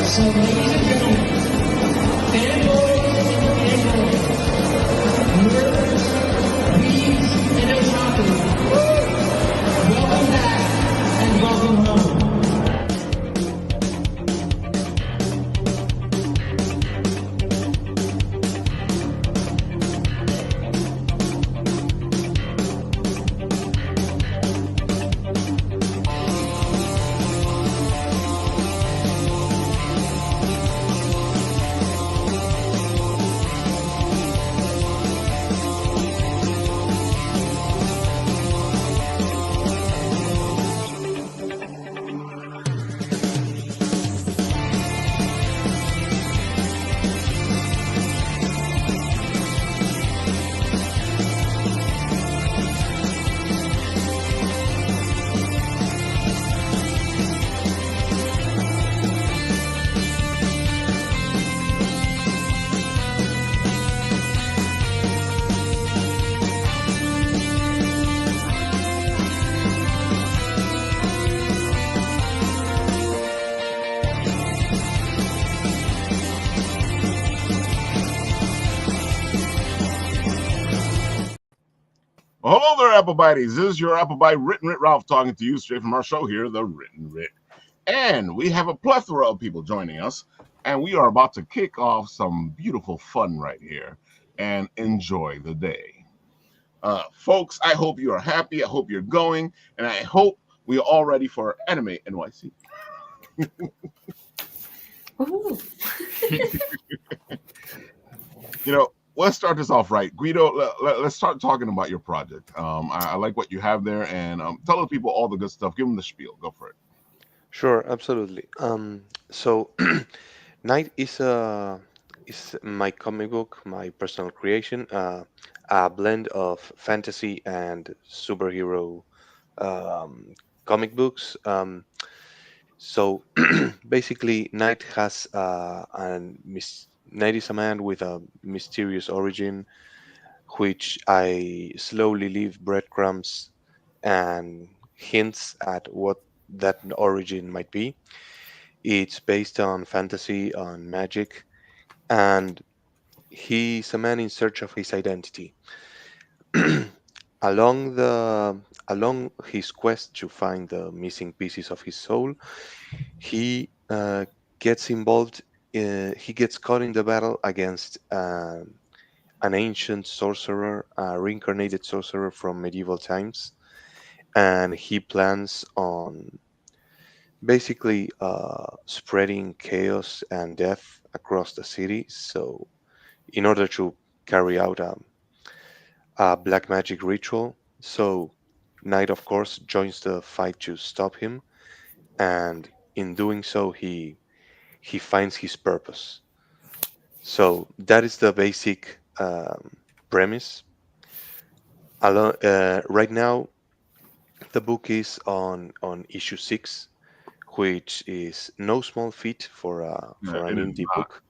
So, ladies and gentlemen, fanboys and fanboys, nerds, weebs, and otaku, welcome back and welcome home. Hello there, Apple Bites. This is your Apple Bite Written Writ Ralph talking to you straight from our show here, The Written Writ. And we have a plethora of people joining us, and we are about to kick off some beautiful fun right here and enjoy the day. Folks, I hope you are happy. I hope you're going, and I hope we are all ready for Anime NYC. You know, let's start this off right. Guido, let's start talking about your project. I like what you have there, and tell the people all the good stuff. Give them the spiel. Go for it. Sure, absolutely. So Night is my comic book, my personal creation, a blend of fantasy and superhero um, comic books. So basically, Night is a man with a mysterious origin, which I slowly leave breadcrumbs and hints at what that origin might be. It's based on fantasy, on magic, and he's a man in search of his identity. along the along his quest to find the missing pieces of his soul, he gets involved. He gets caught in the battle against an ancient sorcerer, a reincarnated sorcerer from medieval times, and he plans on basically spreading chaos and death across the city. So, in order to carry out a black magic ritual, so Knight, of course, joins the fight to stop him, and in doing so, he finds his purpose. So that is the basic premise. Right now, the book is on issue 6, which is no small feat for an It is indie not. book.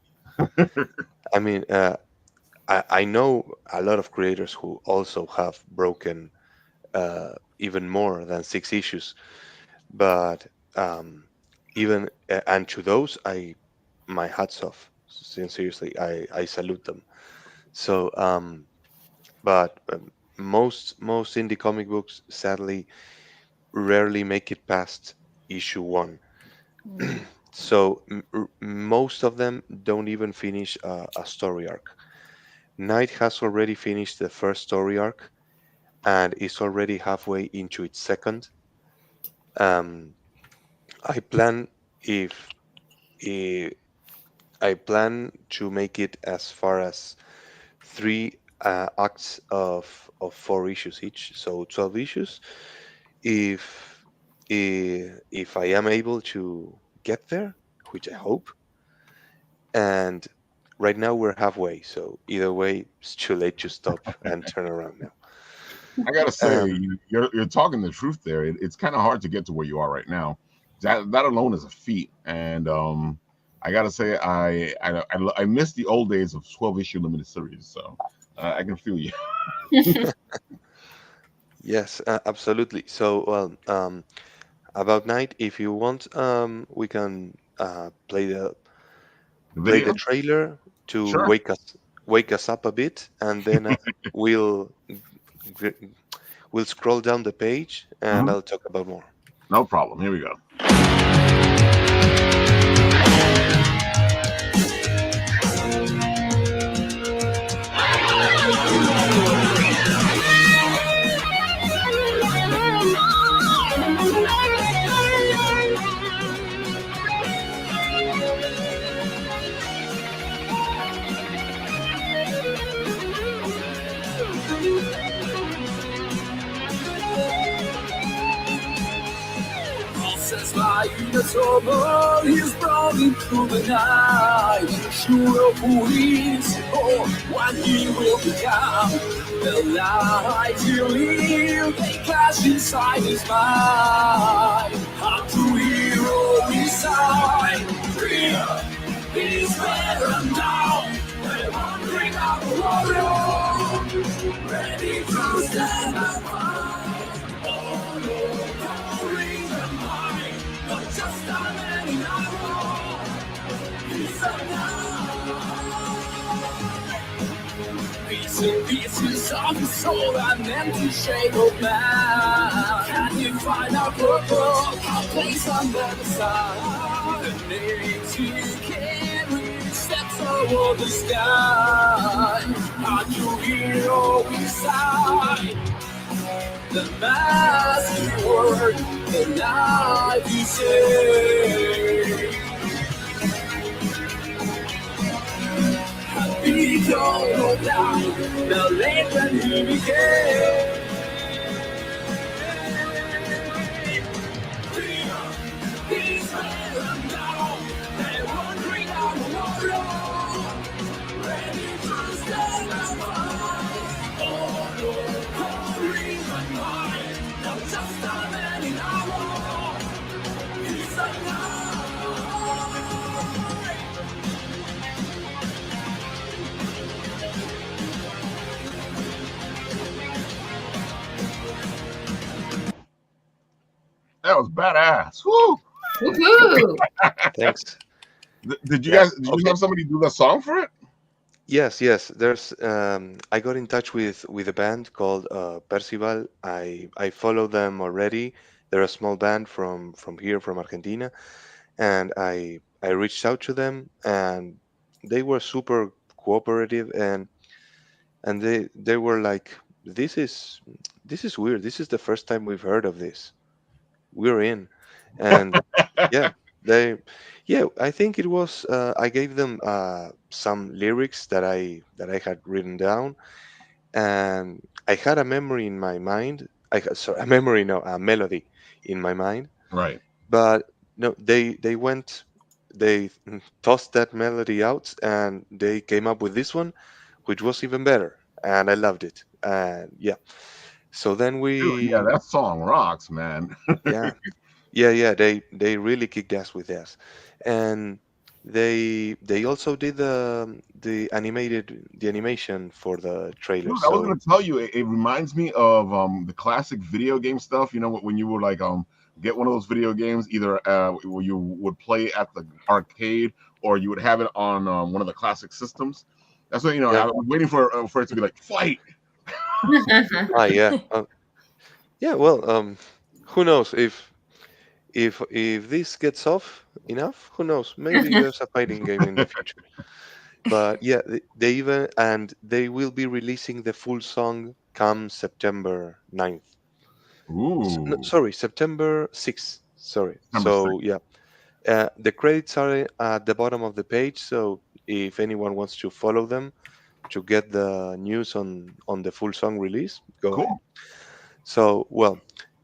I mean, I know a lot of creators who also have broken even more than 6 issues, but even and to those, my hats off. Sincerely, I salute them. So, but most indie comic books, sadly, rarely make it past issue 1. So most of them don't even finish a story arc. Knight has already finished the first story arc and is already halfway into its second. Um, I plan if, I I plan to make it as far as 3 acts of 4 issues each, so 12 issues. If if I am able to get there, which I hope, and right now we're halfway, so either way, it's too late to stop and turn around now. I gotta say, Um, you're talking the truth there. It's kind of hard to get to where you are right now. That alone is a feat, and I gotta say, I miss the old days of 12 issue limited series. So I can feel you. yes, absolutely. So, well, about Night, if you want, we can play The play the video? trailer to Sure. wake us up a bit, and then we'll gr- we'll scroll down the page, and Hmm. I'll talk about more. No problem. Here we go. Says like the trouble is running through the night. Sure of who he is or what he will become. The life he lives, they clash inside his mind. How to hero inside. Fear is better and down. They're wandering out the warrior. Ready to stand and fight. Oh no, calling the mind. Not just a man in armor. He's a pieces of his soul, an empty shade of man. Can you find a purpose, a place under the sun? The names he carries steps over the sky. Are you hero inside? The mask you word, the life you say. Be your life, the legend he became. He's red and down, they're wandering out the water. Ready to stand and fight. Oh no, calling my mind. Not just a man in armor. He's alive. That was badass. Woo! Woohoo! Thanks. Did you Yeah. guys? Did you Okay. have somebody do the song for it? Yes, yes. There's I got in touch with a band called Percival. I follow them already. They're a small band from here, from Argentina, and I reached out to them, and they were super cooperative, and they were like, this is weird. This is the first time we've heard of this. We're in. And yeah, they yeah, I think it was I gave them some lyrics that I had written down, and I had a memory in my mind. Sorry, a memory, no, a melody in my mind. Right. But no, they went, they tossed that melody out, and they came up with this one, which was even better, and I loved it. And yeah, so then Dude, yeah, we that song rocks, man. yeah, yeah, they really kicked ass with that, and they also did the animation for the trailer. Dude, I was So gonna tell you, it reminds me of the classic video game stuff. You know, when you would like get one of those video games, either where you would play at the arcade or you would have it on one of the classic systems. That's what yeah, I was waiting for it to be like fight. yeah, yeah. Well, who knows if this gets off enough? Who knows? Maybe there's a fighting game in the future. But yeah, they even and they will be releasing the full song come September 9th. No, Ooh, sorry, September 6th. Sorry. number six. So yeah, the credits are at the bottom of the page. So if anyone wants to follow them to get the news on the full song release, go ahead. Cool. So well,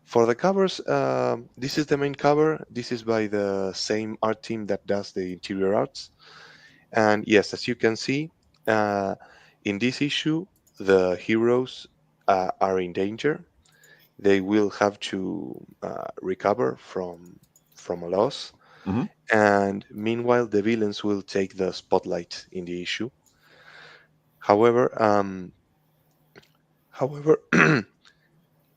for the covers, this is the main cover. This is by the same art team that does the interior arts. And yes, as you can see, uh, in this issue, the heroes are in danger. They will have to recover from a loss, Hmm. and meanwhile, the villains will take the spotlight in the issue. However, however,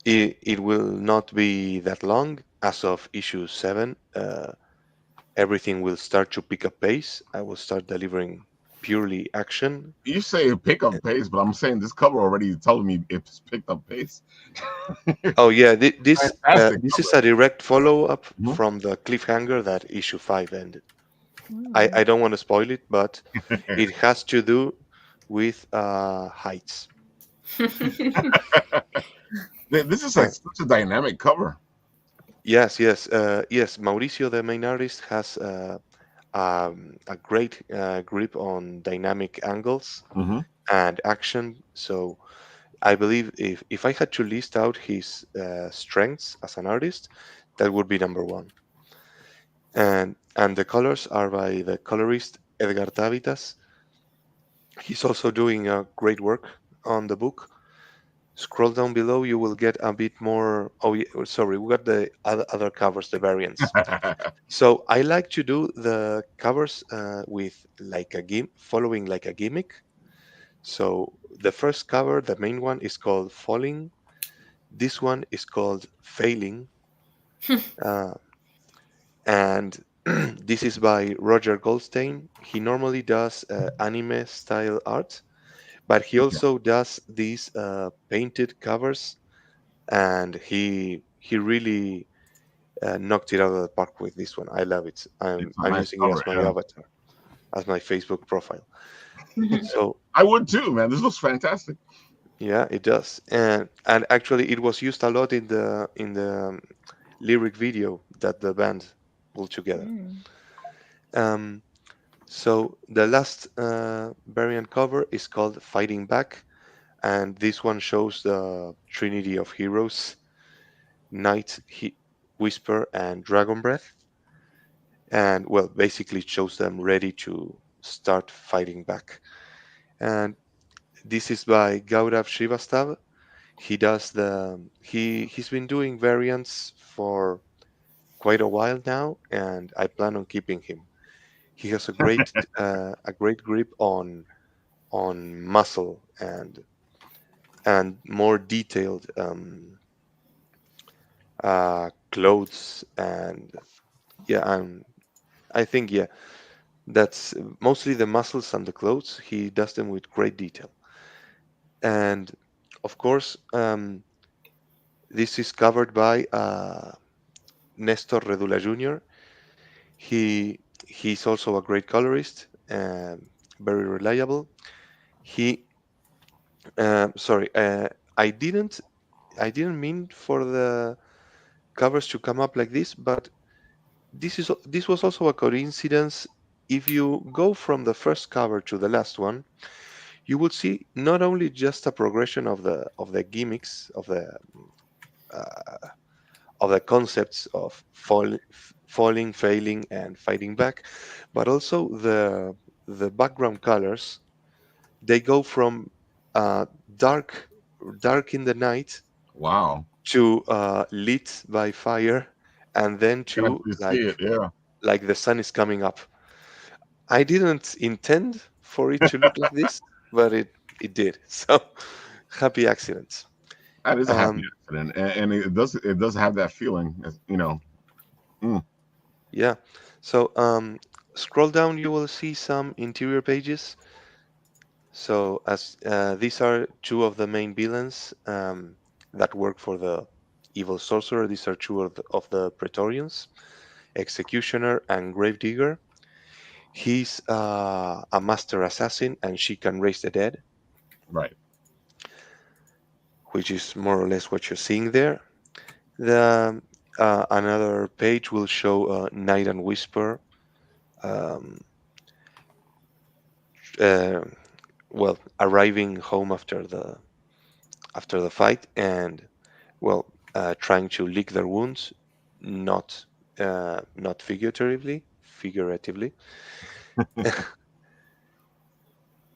it will not be that long. As of issue 7, everything will start to pick up pace. I will start delivering purely action. You say pick up pace, but I'm saying this cover already telling me it's picked up pace. Oh yeah, Fantastic this is cover. a direct follow-up Mhm. from the cliffhanger that issue 5 ended. I Mm. don't want to spoil it, but it has to do with heights. This is Uh, such a dynamic cover. yes. Mauricio, the main artist, has a great grip on dynamic angles Hmm. and action. So I believe if I had to list out his strengths as an artist, that would be number one. And the colors are by the colorist Edgar Tavitas. He's also doing great work on the book. Scroll down below, you will get a bit more. Oh, yeah, sorry, we got the other covers, the variants. So I like to do the covers with like a following like a gimmick. So the first cover, the main one, is called Falling. This one is called Failing, uh, and this is by Roger Goldstein. He normally does anime style art, but he also does these painted covers, and he really knocked it out of the park with this one. I love it. It's a I'm nice using it cover. as my Yeah, avatar, as my Facebook profile. So I would too, man. This looks fantastic. yeah, it does, and actually it was used a lot in the lyric video that the band pulled together. Mm. Um, so the last variant cover is called Fighting Back, and this one shows the trinity of heroes: Knight, Whisper, and Dragon Breath, and well, basically it shows them ready to start fighting back. And this is by Gaurav Srivastav. He's been doing variants for quite a while now, and I plan on keeping him. He has a great grip on muscle and more detailed clothes, and yeah, and I think yeah, that's mostly the muscles and the clothes. He does them with great detail, and of course, this is covered by Nestor Redula Jr. He's also a great colorist, very reliable. He sorry, I didn't mean for the covers to come up like this, but this was also a coincidence. If you go from the first cover to the last one, you will see not only just a progression of the gimmicks uh, of the concepts of falling, failing, and fighting back, but also the background colors. They go from uh, dark dark in the night Wow, to lit by fire, and then can to actually see it. Yeah, like the sun is coming up. I didn't intend for it to look like this, but it did. So happy accidents. that is a happy Um, accident, and it does have that feeling. You know. Mm, yeah. So scroll down, you will see some interior pages. So as these are two of the main villains that work for the evil sorcerer. These are two of the Praetorians, Executioner and Gravedigger. He's a master assassin, and she can raise the dead, right. which is more or less what you're seeing there. The another page will show Night and Whisper. Um, uh, well, arriving home after the fight, and well, trying to lick their wounds, not not figuratively.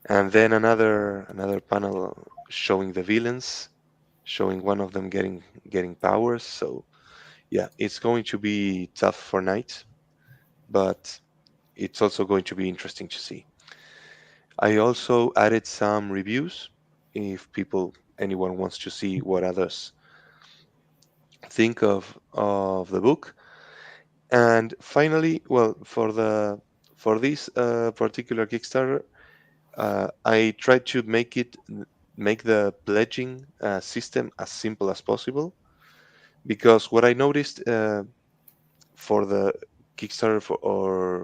And then another panel showing the villains, showing one of them getting powers. So yeah, it's going to be tough for Knight, but it's also going to be interesting to see. I also added some reviews if anyone wants to see what others think of the book. And finally, well, for this particular Kickstarter, I tried to make the pledging system as simple as possible, because what I noticed for the Kickstarter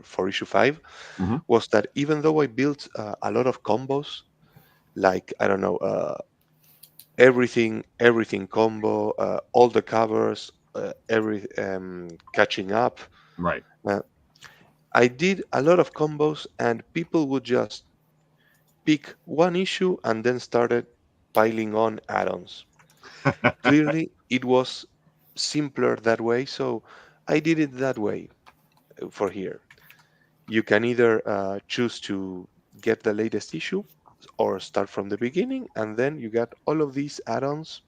for issue 5 Hmm. was that even though I built a lot of combos, like I don't know, everything combo, all the covers, every catching up. Right. Uh, I did a lot of combos, and people would just pick one issue and then started piling on add-ons. Clearly, it was simpler that way, so I did it that way for here. You can either choose to get the latest issue or start from the beginning, and then you get all of these add-ons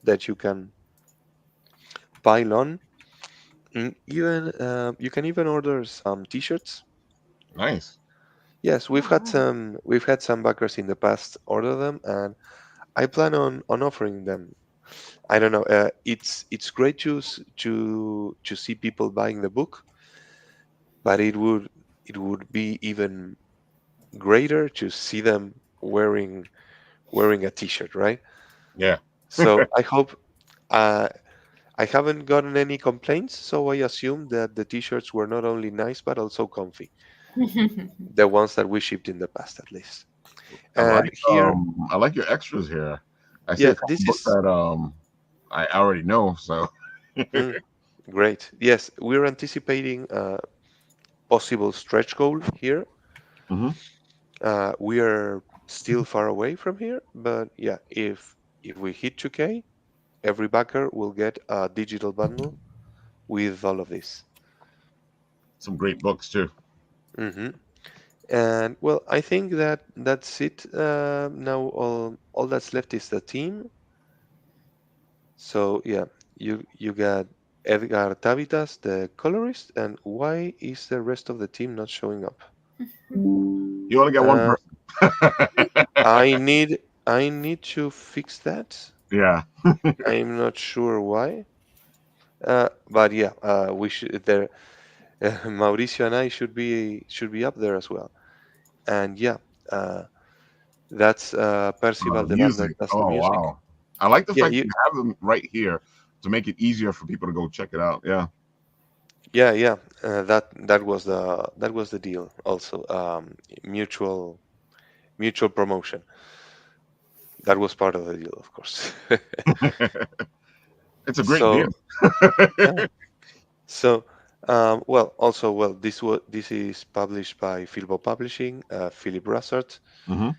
that you can pile on. Even you can even order some T-shirts. Nice. Yes, we've had some backers in the past order them, and I plan on offering them. I don't know. It's great to see people buying the book, but it would be even greater to see them wearing a T-shirt, right? Yeah. So I hope. Uh, I haven't gotten any complaints, so I assume that the T-shirts were not only nice but also comfy. The ones that we shipped in the past, at least. I like And here, I like your extras here. I see a yeah, couple this books is that I already know. So mm, great. Yes, we're anticipating a possible stretch goal here. hmm. We are still far away from here, but yeah, if we hit 2K, every backer will get a digital bundle with all of this. Some great books too. hmm And well, I think that that's it. Now all that's left is the team. So yeah, you got Edgar Tavitas, the colorist, and why is the rest of the team not showing up? You only got one Uh, person. I need to fix that. Yeah. I'm not sure why. But yeah, we should there. Mauricio and I should be up there as well. And yeah, uh, that's Percival de Banda Music. does the Oh music. wow. I like the Yeah, fact that you have them right here to make it easier for people to go check it out. Yeah. yeah. That was the deal. Also, mutual mutual promotion. That was part of the deal, of course. It's a great deal. So yeah. So well, also well, this is published by Filbo Publishing, Philip Russert. Hmm.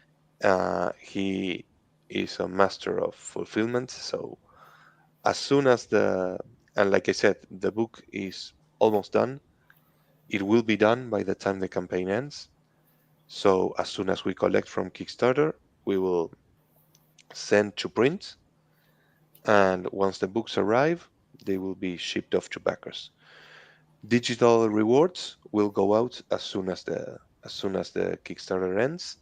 He is a master of fulfillment. So as soon as and like I said, the book is almost done. It will be done by the time the campaign ends. So as soon as we collect from Kickstarter, we will send to print, and once the books arrive, they will be shipped off to backers. Digital rewards will go out as soon as the Kickstarter ends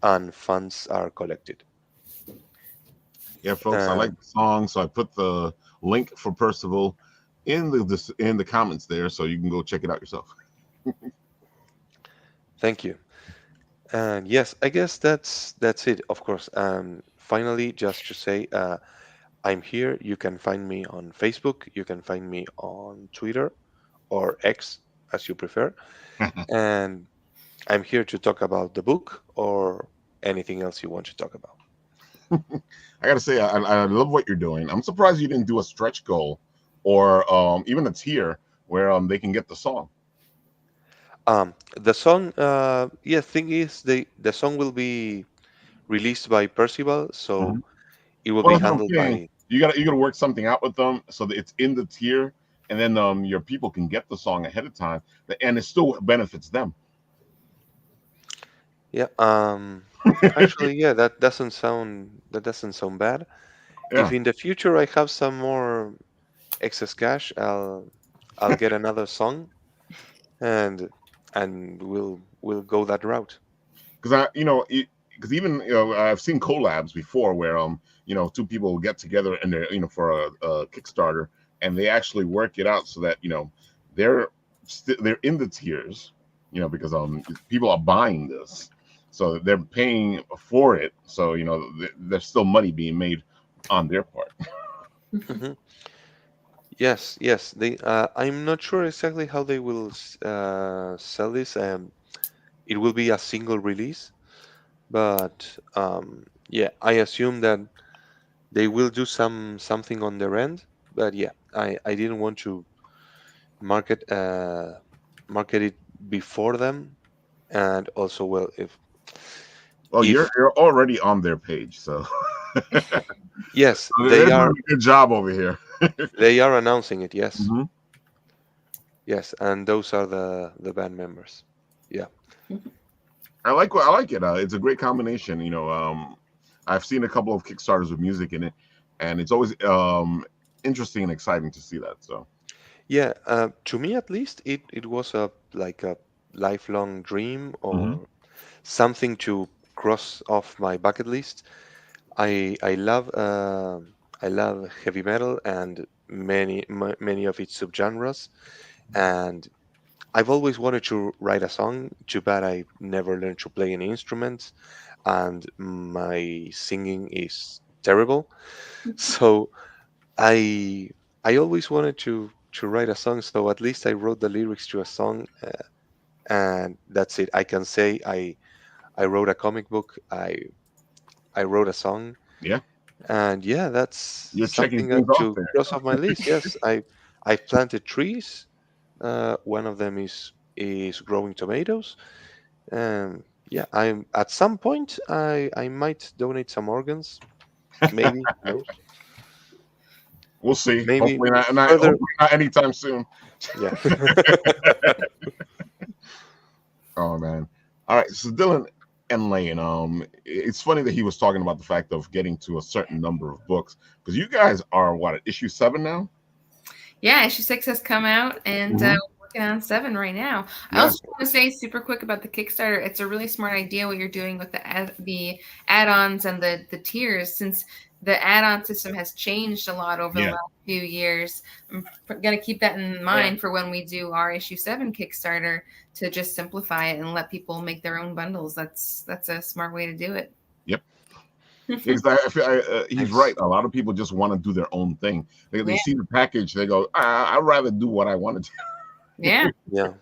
and funds are collected. Yeah, folks. I And like the song, so I put the link for Percival in the comments there, so you can go check it out yourself. thank you. And yes, I guess that's it. Of course. And finally, just to say, I'm here. You can find me on Facebook. You can find me on Twitter or X, as you prefer. And I'm here to talk about the book or anything else you want to talk about. I gotta say, I love what you're doing. I'm surprised you didn't do a stretch goal or even a tier where they can get the song. The song, yeah, thing is, the song will be released by Percival, so Mhm. it will Well, be that's what I'm handled saying. by. You gotta work something out with them so that it's in the tier, and then your people can get the song ahead of time, and it still benefits them. Yeah. Actually, yeah, that doesn't sound bad. If Yeah. in the future I have some more excess cash, I'll get another song and we'll go that route. Because because even I've seen collabs before where two people will get together and they're for a Kickstarter, and they actually work it out so that they're they're in the tiers, you know, because people are buying this, so they're paying for it. So you know, there's still money being made on their part. Hmm. Yes, yes. They. I'm not sure exactly how they will sell this. It will be a single release, but yeah, I assume that they will do something on their end. But yeah, I didn't want to market market it before them, and also, well, Well, you're if already on their page, so yes, they're doing a good job over here. they are announcing it. Yes, Mhm. yes, and those are the band members. Yeah. I like it. It's a great combination. You know, I've seen a couple of Kickstarters with music in it, and it's always interesting and exciting to see that. So, Yeah, to me at least, it was a like a lifelong dream mhm. or something to cross off my bucket list. I love heavy metal and many of its subgenres, and I've always wanted to write a song. Too bad I never learned to play any instruments, and my singing is terrible. So I I always wanted to write a song, so at least I wrote the lyrics to a song, and that's it. I can say I wrote a comic book. I wrote a song, Yeah, and yeah, that's you're checking something things off to there. cross off my list. Yes, I planted trees. One of them is growing tomatoes. Yeah, I'm at some point I might donate some organs. Maybe, who knows? We'll see. Maybe further. Hopefully not anytime soon. Yeah. Oh man. All right. So Dylan and Lane, it's funny that he was talking about the fact of getting to a certain number of books because you guys are what, at issue 7 now? Yeah, issue 6 has come out, and Mhm. we're working on 7 right now. I Yeah. also want to say super quick about the Kickstarter. It's a really smart idea what you're doing with the add-ons and the tiers, since the add-on system has changed a lot over the Yeah. last few years. I'm going to keep that in mind for when we do our issue 7 Kickstarter, to just simplify it and let people make their own bundles. That's a smart way to do it. Yep. Because he's Nice. right. A lot of people just want to do their own thing. They see the package, they go, I'd rather do what I want to do. Yeah. Yeah.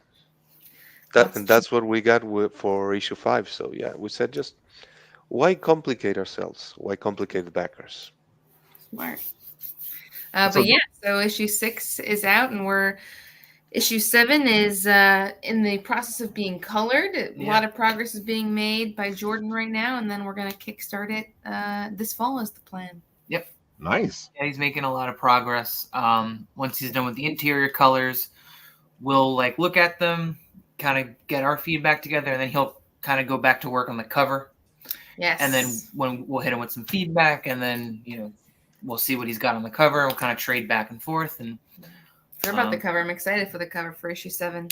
That's what we got for issue 5. So yeah, we said just why complicate ourselves? Why complicate the backers? Smart. So- But yeah, so issue 6 is out, and issue 7 is in the process of being colored. A lot of progress is being made by Jordan right now, and then we're going to kickstart it this fall is the plan. Yep. Nice. Yeah, he's making a lot of progress. Once he's done with the interior colors, we'll look at them, kind of get our feedback together, and then he'll kind of go back to work on the cover. Yes. And then when we'll hit him with some feedback, and then we'll see what he's got on the cover. We'll kind of trade back and forth. And Forget about the cover. I'm excited for the cover for issue 7.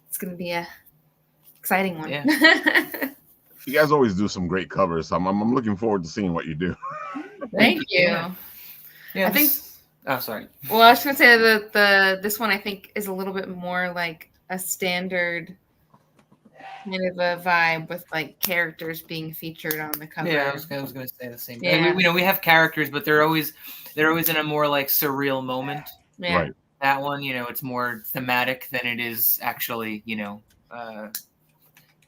It's going to be a exciting one. Yeah. You guys always do some great covers. I'm looking forward to seeing what you do. Thank you. Yeah, I think. Oh, sorry. Well, I was going to say that this one I think is a little bit more like a standard kind of a vibe with characters being featured on the cover. Yeah, I was going to say the same thing. Yeah. We have characters, but they're always in a more surreal moment. Yeah. Right. That one, it's more thematic than it is actually, in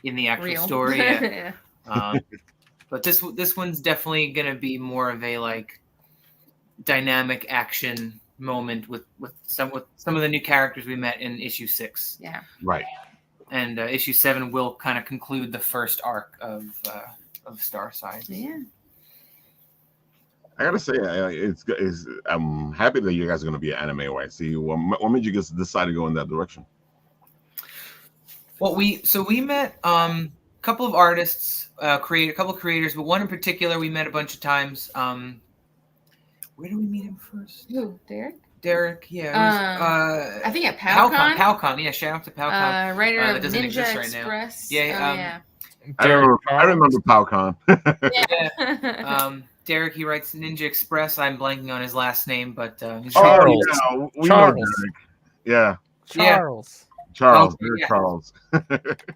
the actual Real. story. Yeah. Yeah. But this one's definitely gonna be more of a dynamic action moment with some of the new characters we met in issue 6. Yeah. Right. And issue 7 will kind of conclude the first arc of Starside. Yeah. I gotta say, I'm happy that you guys are gonna be at Anime NYC. What made you guys decide to go in that direction? Well, we met a couple of artists, a couple of creators, but one in particular we met a bunch of times. Where did we meet him first? Who? Derek? Derek, yeah. I think at PowCon. PowCon, yeah. Shout out to PowCon. Writer of that doesn't Ninja exist right Express. now. Yeah, yeah. I remember PowCon. Yeah. Derek, he writes Ninja Express. I'm blanking on his last name, but he's Oh, Charles. yeah, we know Charles. Derek. Yeah. Charles. Charles, Okay, dear yeah. Charles.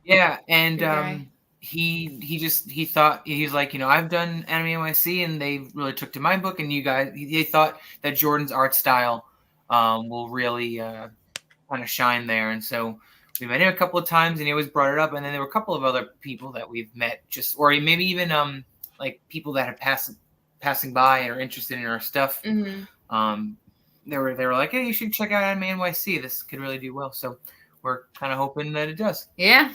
Yeah, and Good guy. he thought, he's like, I've done Anime NYC, and they really took to my book, and you guys, they thought that Jordan's art style will really kind of shine there, and so we met him a couple of times, and he always brought it up, and then there were a couple of other people that we've met, or maybe even like people that have passing by and are interested in our stuff. Mm-hmm. They were like, hey, you should check out Anime NYC. This could really do well. So we're kind of hoping that it does. Yeah.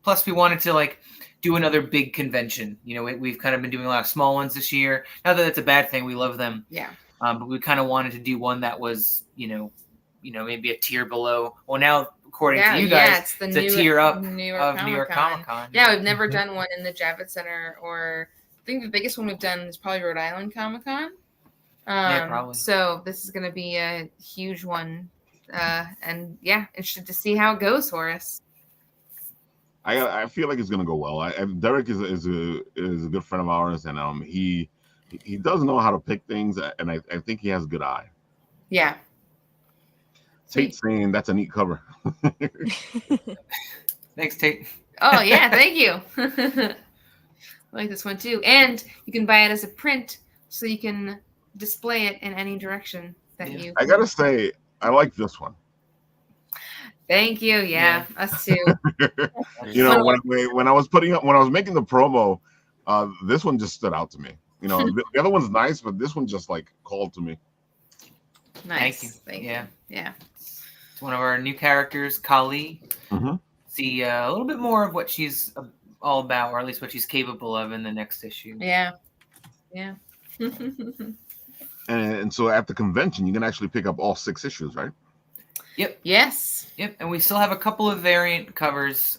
Plus, we wanted to like do another big convention. We've kind of been doing a lot of small ones this year. Not that that's a bad thing. We love them. Yeah. But we kind of wanted to do one that was, maybe a tier below. Well, now according to you guys, it's a tier up of New York Comic-Con. Yeah, we've never done one in the Javits Center, or I think the biggest one we've done is probably Rhode Island Comic-Con. Yeah, probably. So this is going to be a huge one, and yeah, interested to see how it goes for us. I feel like it's gonna go well. Derek is a good friend of ours, and he does know how to pick things, and I think he has a good eye. Yeah. Tate saying that's a neat cover. Thanks, Tate. Oh yeah, thank you. I like this one too, and you can buy it as a print, so you can display it in any direction that you. I gotta say, I like this one. Thank you. Yeah, us too. When I was making the promo, this one just stood out to me. The other one's nice, but this one just like called to me. Nice. Thank you. Yeah. It's one of our new characters, Kali. Mm-hmm. See a little bit more of what she's all about, or at least what she's capable of in the next issue. Yeah. And so at the convention, you can actually pick up all 6 issues, right? Yep. Yes. Yep. And we still have a couple of variant covers.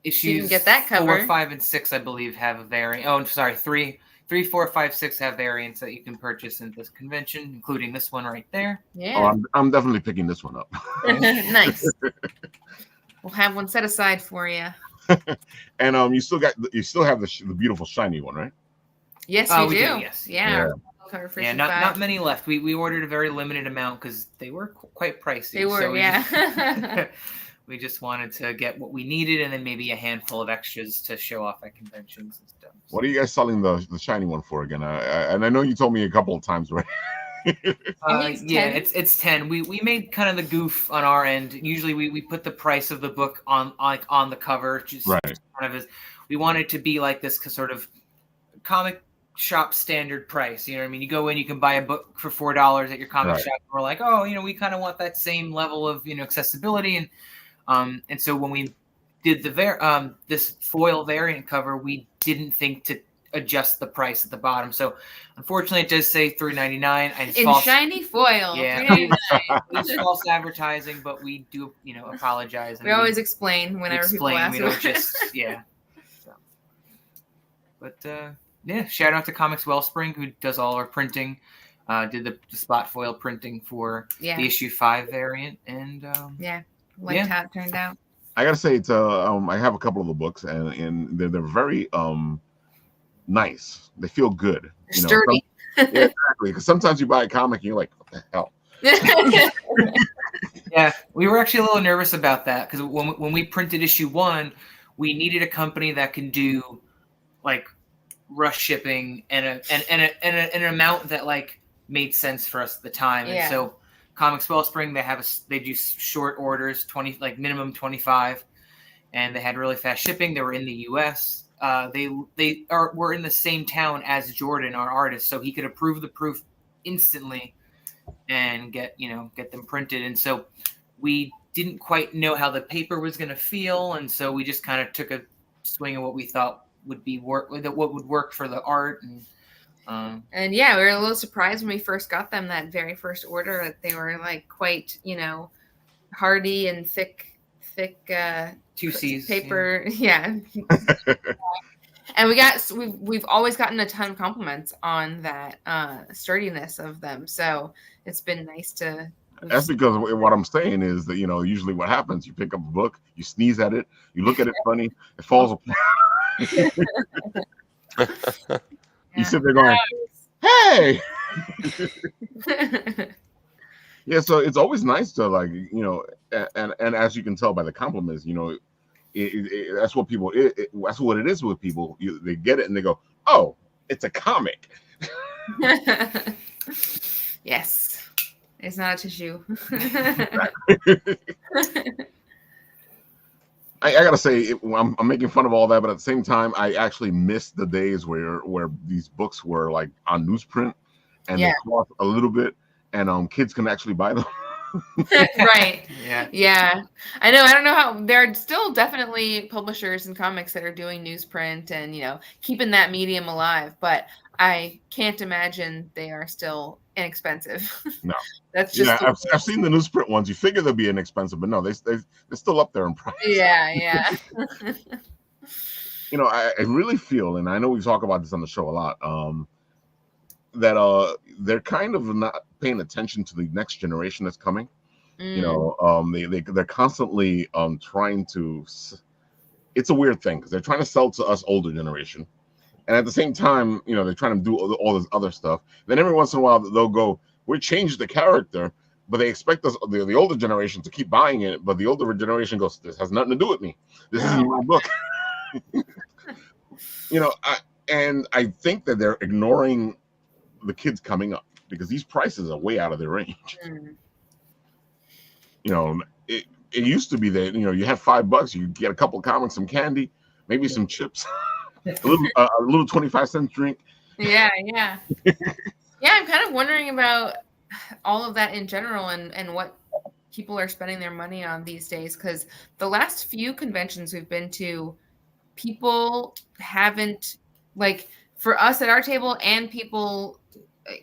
Issues you can get that cover. 4, 5, and 6, I believe, have a variant. Oh, sorry, 3, 4, 5, 6 have variants that you can purchase in this convention, including this one right there. Yeah. Oh, I'm definitely picking this one up. Nice. We'll have one set aside for you. And you still have the beautiful shiny one, right? Yes, we do. Yes. Yeah. Not many left. We ordered a very limited amount because they were quite pricey. They were, so we just wanted to get what we needed, and then maybe a handful of extras to show off at conventions and stuff. What are you guys selling the shiny one for again? And I know you told me a couple of times, right? It's 10. We made kind of the goof on our end. Usually we put the price of the book on the cover, just right. Kind of as we want it to be like this sort of comic shop standard price. You know what I mean? You go in, you can buy a book for $4 at your comic shop. And we're like, we kind of want that same level of accessibility, and so when we did this foil variant cover, we didn't think to adjust the price at the bottom. So unfortunately, it does say $3.99 in shiny foil. Yeah, it's false advertising, but we do apologize. We always explain whenever people ask. We don't just So. But shout out to Comics Wellspring, who does all our printing. Did the spot foil printing for the issue 5 variant, and how it turned out. I gotta say, I have a couple of the books, and they're very nice. They feel good. Sturdy. Exactly. Because sometimes you buy a comic and you're like, what the hell? Yeah, we were actually a little nervous about that because when we printed issue 1, we needed a company that can do like rush shipping and an amount that like made sense for us at the time. And so Comics Wellspring, they do short orders, 20, like minimum 25, and they had really fast shipping. They were in the US. Were in the same town as Jordan, our artist, so he could approve the proof instantly and get them printed. And so we didn't quite know how the paper was going to feel, and so we just kind of took a swing at what we thought would work for the art. And we were a little surprised when we first got them, that very first order, that they were like quite hardy and thick 2Cs paper. And we've always gotten a ton of compliments on that sturdiness of them, so it's been nice to. That's because what I'm saying is that usually what happens, you pick up a book, you sneeze at it, you look at it funny, it falls apart. You sit there going, hey. Yeah, so it's always nice to like, and as you can tell by the compliments, that's what people. That's what it is with people. They get it and they go, "Oh, it's a comic." Yes, it's not a tissue. I gotta say, I'm making fun of all that, but at the same time, I actually miss the days where these books were like on newsprint and they cost a little bit, and kids can actually buy them. Right. Yeah. I know. I don't know how. There are still definitely publishers and comics that are doing newsprint and keeping that medium alive, but I can't imagine they are still inexpensive. No. That's just I've seen the newsprint ones. You figure they'll be inexpensive, but no, they're still up there in price. Yeah. I really feel, and I know we talk about this on the show a lot, that they're kind of not paying attention to the next generation that's coming. They're constantly trying to. It's a weird thing because they're trying to sell to us older generation, and at the same time, they're trying to do all this other stuff. Then every once in a while, they'll go, "We changed the character," but they expect us, the older generation, to keep buying it. But the older generation goes, "This has nothing to do with me. This isn't my book." I think that they're ignoring the kids coming up because these prices are way out of their range. It used to be that you had $5, you get a couple of comics, some candy, maybe some chips, a little 25-cent drink. Yeah. I'm kind of wondering about all of that in general and what people are spending their money on these days, because the last few conventions we've been to, people haven't, like, for us at our table and people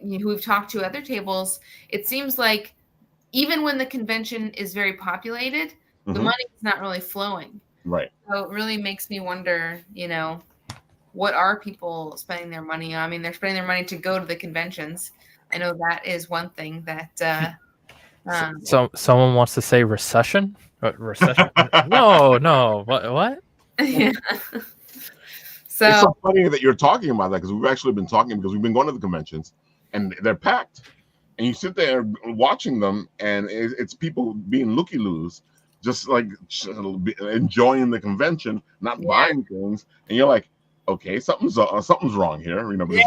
who we've talked to other tables, it seems like even when the convention is very populated, the money is not really flowing. Right. So it really makes me wonder, what are people spending their money on? I mean, they're spending their money to go to the conventions. I know that is one thing that. So someone wants to say recession? What, recession? No. What? Yeah. So it's so funny that you're talking about that because we've actually been talking because we've been going to the conventions and they're packed, and you sit there watching them, and it's people being looky-loos, just like enjoying the convention, not buying things, and you're like, okay, something's wrong here, because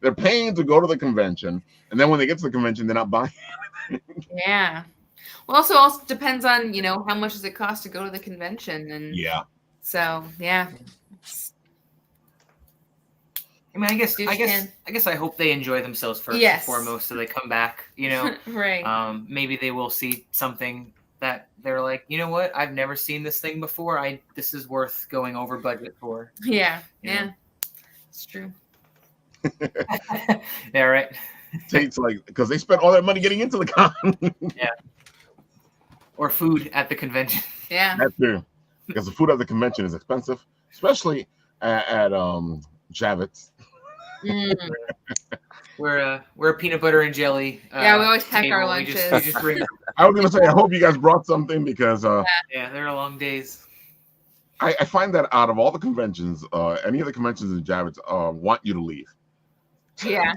they're paying to go to the convention, and then when they get to the convention, they're not buying anything. Yeah. Well, also depends on how much does it cost to go to the convention, and so I mean, I guess I hope they enjoy themselves first and foremost, so they come back. Right. Maybe they will see something that they're like, you know what? I've never seen this thing before. This is worth going over budget for. Yeah. It's true. Yeah, right. Takes because they spent all their money getting into the con. Yeah. Or food at the convention. Yeah. That's true. Because the food at the convention is expensive, especially at Javits. We're a peanut butter and jelly. We always pack our lunches. We just bring. I was gonna say, I hope you guys brought something because they're long days. I find that out of all the conventions, any of the conventions in Javits want you to leave. Yeah.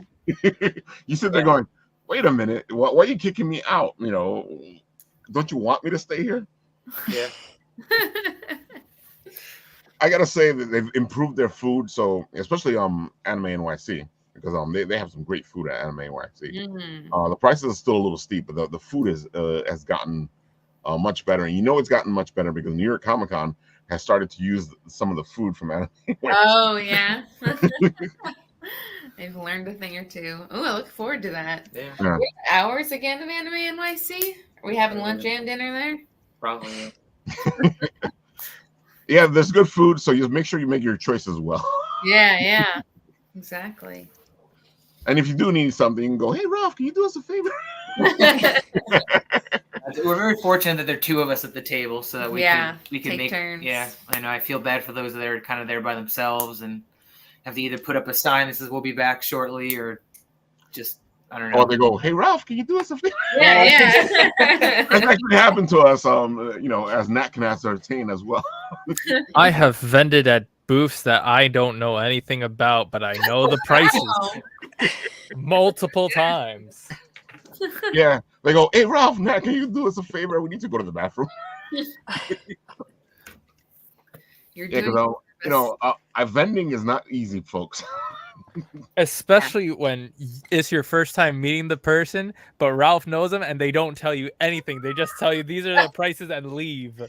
You sit there going, wait a minute, why are you kicking me out? Don't you want me to stay here? Yeah. I gotta say that they've improved their food, so especially Anime NYC, because they have some great food at Anime NYC. The prices are still a little steep, but the food has gotten much better, and it's gotten much better because New York Comic Con has started to use some of the food from Anime NYC. Oh yeah. They've learned a thing or two. Oh, I look forward to that. Yeah. Hours again of Anime NYC? Are we having lunch and dinner there? Probably. Yeah, there's good food, so you make sure you make your choice as well. Yeah, exactly. And if you do need something, you can go, hey, Ralph, can you do us a favor? We're very fortunate that there are two of us at the table, so that we can take make turns. Yeah, I know. I feel bad for those that are kind of there by themselves and have to either put up a sign that says we'll be back shortly, or just I don't know. Or they go, hey, Ralph, can you do us a favor? Yeah. That's actually happened to us, as Nat can ascertain as well. I have vended at booths that I don't know anything about, but I know the prices multiple times. Yeah, they go, hey Ralph, now can you do us a favor? We need to go to the bathroom. You're Yeah, doing because vending is not easy, folks. Especially when it's your first time meeting the person, but Ralph knows them and they don't tell you anything. They just tell you these are the prices and leave.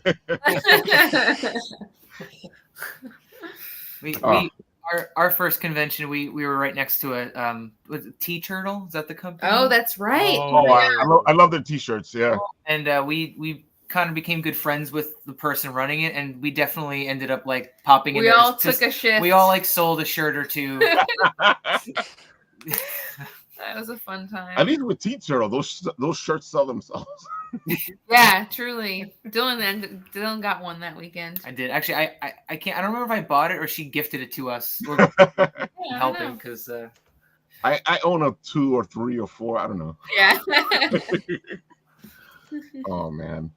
Our first convention, we were right next to a was it Tea Turtle? Is that the company? Oh, that's right. I love their t-shirts. Yeah, and we kind of became good friends with the person running it, and we definitely ended up like popping in. We there. all took a shift. We all like sold a shirt or two. That was a fun time. At least with Tea Turtle, those shirts sell themselves. Yeah, truly. Dylan got one that weekend. I did actually. I can't. I don't remember if I bought it or she gifted it to us. Or helping because I own a 2 or 3 or 4. I don't know. Yeah. Oh man.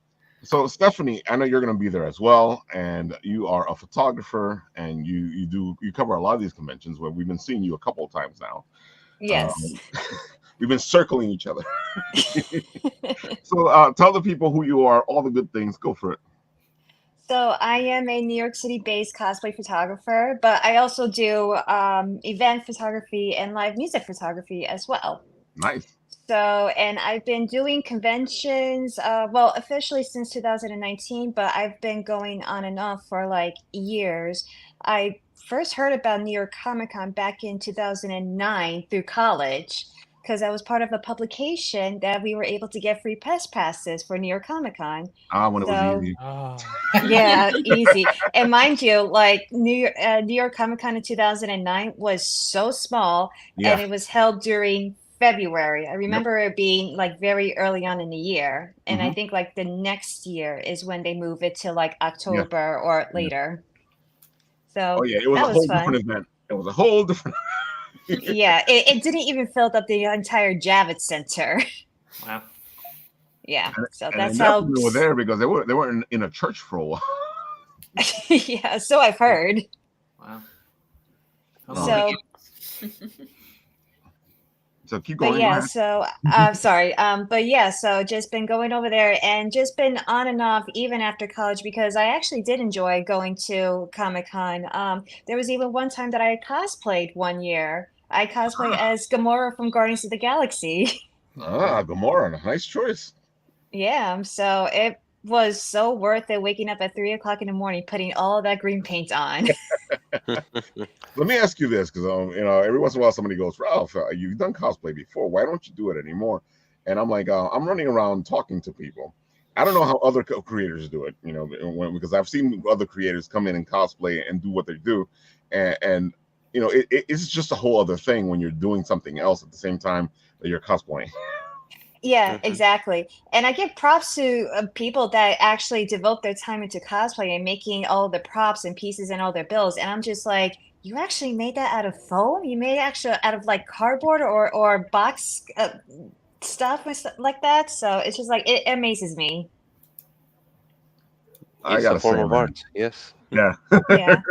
So Stephanie, I know you're going to be there as well, and you are a photographer, and you cover a lot of these conventions where we've been seeing you a couple of times now. Yes. We've been circling each other. So tell the people who you are, all the good things. Go for it. So I am a New York City-based cosplay photographer, but I also do event photography and live music photography as well. Nice. So, and I've been doing conventions, well, officially since 2019, but I've been going on and off for like years. I first heard about New York Comic Con back in 2009 through college, because I was part of a publication that we were able to get free press passes for New York Comic Con. When it was easy. Yeah, easy. And mind you, like New York Comic Con in 2009 was so small, and it was held during February. I remember it being like very early on in the year, and I think like the next year is when they move it to like October or later. So it was a whole different event. It was a whole different. Yeah, it didn't even fill up the entire Javits Center. Wow. Yeah, so And that's I how they were there because they were in a church for a while. Yeah, so I've heard. Wow. So So keep going. But yeah, so sorry. But yeah, so just been going over there and just been on and off even after college, because I actually did enjoy going to Comic-Con. There was even one time that I cosplayed one year. I cosplayed as Gamora from Guardians of the Galaxy. Gamora, nice choice. Yeah, so it was so worth it waking up at 3 o'clock in the morning, putting all that green paint on. Let me ask you this, because every once in a while somebody goes, Ralph, you've done cosplay before. Why don't you do it anymore? And I'm like, I'm running around talking to people. I don't know how other creators do it, because I've seen other creators come in and cosplay and do what they do, and it's just a whole other thing when you're doing something else at the same time that you're cosplaying. Yeah, exactly. And I give props to people that actually devote their time into cosplay and making all the props and pieces and all their builds. And I'm just like, you actually made that out of foam? You made it actually out of like cardboard or box stuff and stuff like that? So it's just like, it amazes me. It's a form of art, yes. Yeah. Yeah.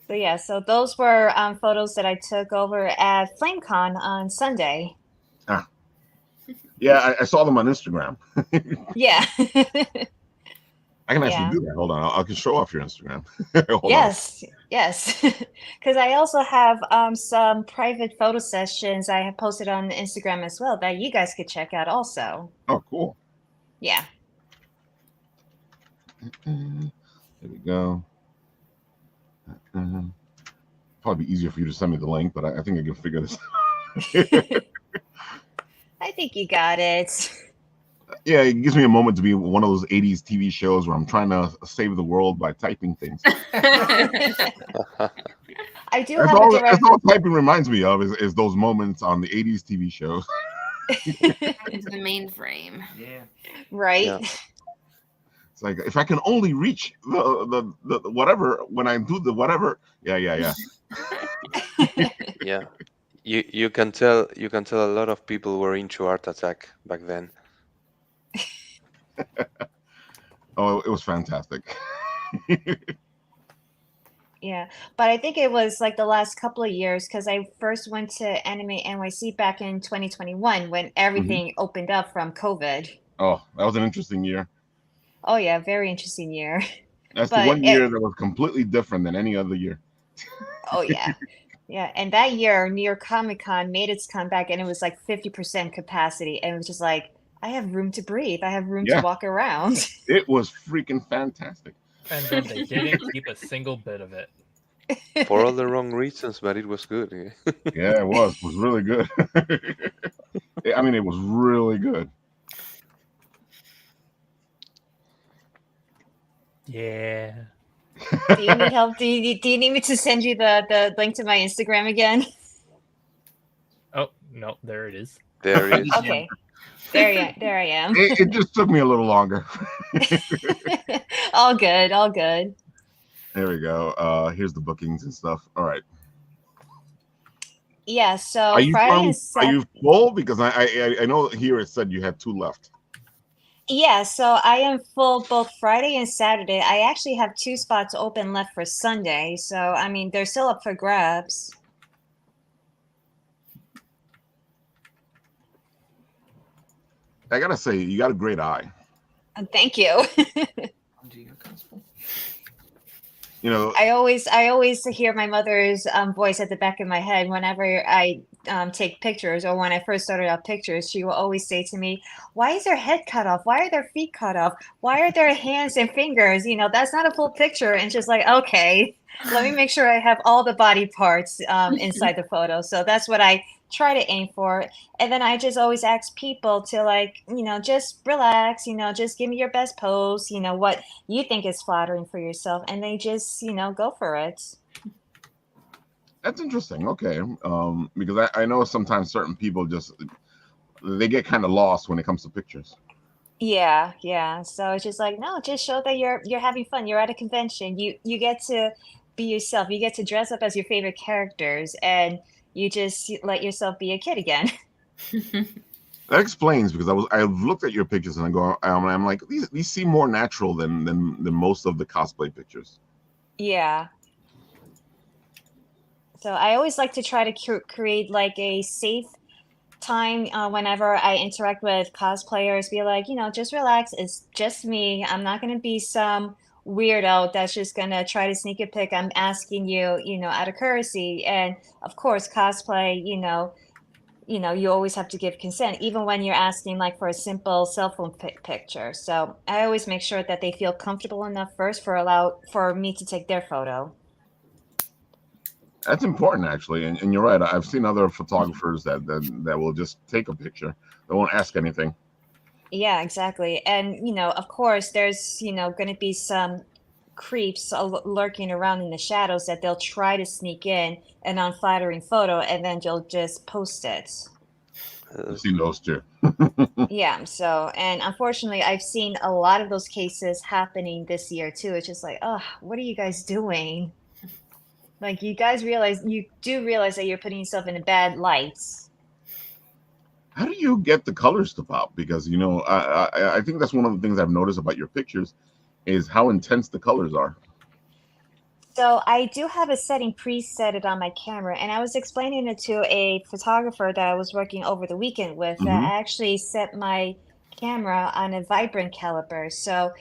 So yeah, so those were photos that I took over at FlameCon on Sunday. Yeah, I saw them on Instagram. Yeah. I can actually do that. Hold on, I can show off your Instagram. Yes, because I also have some private photo sessions I have posted on Instagram as well that you guys could check out also. Oh, cool. Yeah. There we go. Probably be easier for you to send me the link, but I think I can figure this out. I think you got it. Yeah, it gives me a moment to be one of those 80s TV shows where I'm trying to save the world by typing things. I do That's have all, a direct... that's all typing reminds me of is those moments on the 80s TV shows. Into the mainframe. Yeah. Right. Yeah. It's like, if I can only reach the whatever when I do the whatever. Yeah. Yeah. You can tell a lot of people were into Art Attack back then. Oh, it was fantastic. Yeah, but I think it was like the last couple of years because I first went to Anime NYC back in 2021 when everything opened up from COVID. Oh, that was an interesting year. Oh yeah, very interesting year. That's the But one year that was completely different than any other year. oh yeah. Yeah, and that year New York Comic Con made its comeback and it was like 50% capacity and it was just like I have room to breathe. I have room to Yeah. walk around. It was freaking fantastic. And then they didn't keep a single bit of it. For all the wrong reasons, but it was good. Yeah, it was. It was really good. I mean, it was really good. Yeah. Do you need help? Do you need me to send you the link to my Instagram again? Oh, no, there it is. There it is. Okay. There I am. It just took me a little longer. All good, all good. There we go. Here's the bookings and stuff. All right. Yeah, so Are you Friday and are you full? Because I know here it said you had 2 left. Yeah, so I am full both Friday and Saturday. I actually have 2 spots open left for Sunday. So, I mean, they're still up for grabs. I gotta say, you got a great eye. Thank you. You know, I always hear my mother's voice at the back of my head whenever I take pictures or when I first started out pictures. She will always say to me, "Why is their head cut off? Why are their feet cut off? Why are their hands and fingers? You know, that's not a full picture." And she's like, "Okay, let me make sure I have all the body parts inside the photo." So that's what I try to aim for. And then I just always ask people to like, you know, just relax, you know, just give me your best pose, you know, what you think is flattering for yourself. And they just, you know, go for it. that's interesting. Okay. Because I know sometimes certain people they get kind of lost when it comes to pictures. Yeah, yeah. So it's just like, no, just show that you're having fun. You're at a convention. You get to be yourself. You get to dress up as your favorite characters and you just let yourself be a kid again. That explains because I've looked at your pictures and I'm like these seem more natural than most of the cosplay pictures. Yeah. So I always like to try to create like a safe time whenever I interact with cosplayers. Be like, you know, just relax. It's just me. I'm not gonna be some weirdo that's just gonna try to sneak a pic. I'm asking you, you know, out of courtesy. And of course, cosplay, you know, you always have to give consent, even when you're asking like for a simple cell phone picture. So I always make sure that they feel comfortable enough first for me to take their photo. That's important, actually, and you're right. I've seen other photographers that will just take a picture. They won't ask anything. Yeah, exactly. And, you know, of course, there's, you know, going to be some creeps lurking around in the shadows that they'll try to sneak in an unflattering photo and then you'll just post it. I've seen those too. Yeah, so, and unfortunately, I've seen a lot of those cases happening this year too. It's just like, oh, what are you guys doing? Like, you do realize that you're putting yourself in a bad light. How do you get the colors to pop? Because, you know, I think that's one of the things I've noticed about your pictures is how intense the colors are. So I do have a setting preset on my camera, and I was explaining it to a photographer that I was working over the weekend with. That I actually set my camera on a vibrant caliber. So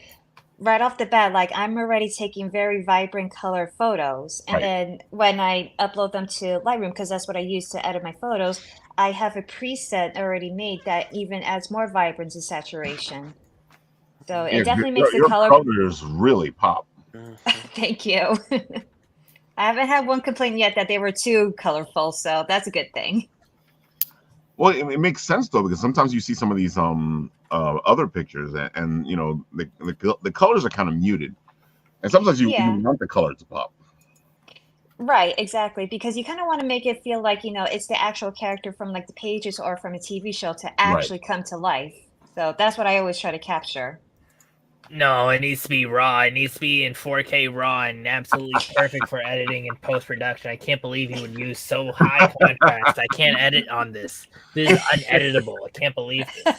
right off the bat, like I'm already taking very vibrant color photos. And then when I upload them to Lightroom, because that's what I use to edit my photos, I have a preset already made that even adds more vibrance and saturation. So it definitely makes the colors really pop. Thank you. I haven't had one complaint yet that they were too colorful, so that's a good thing. Well, it makes sense though, because sometimes you see some of these other pictures and you know the colors are kind of muted, and sometimes you want the color to pop. Right, exactly, because you kind of want to make it feel like, you know, it's the actual character from like the pages or from a TV show to actually come to life. So that's what I always try to capture. No, it needs to be raw. It needs to be in 4K raw and absolutely perfect for editing and post-production. I can't believe you would use so high contrast. I can't edit on this. This is uneditable. I can't believe this.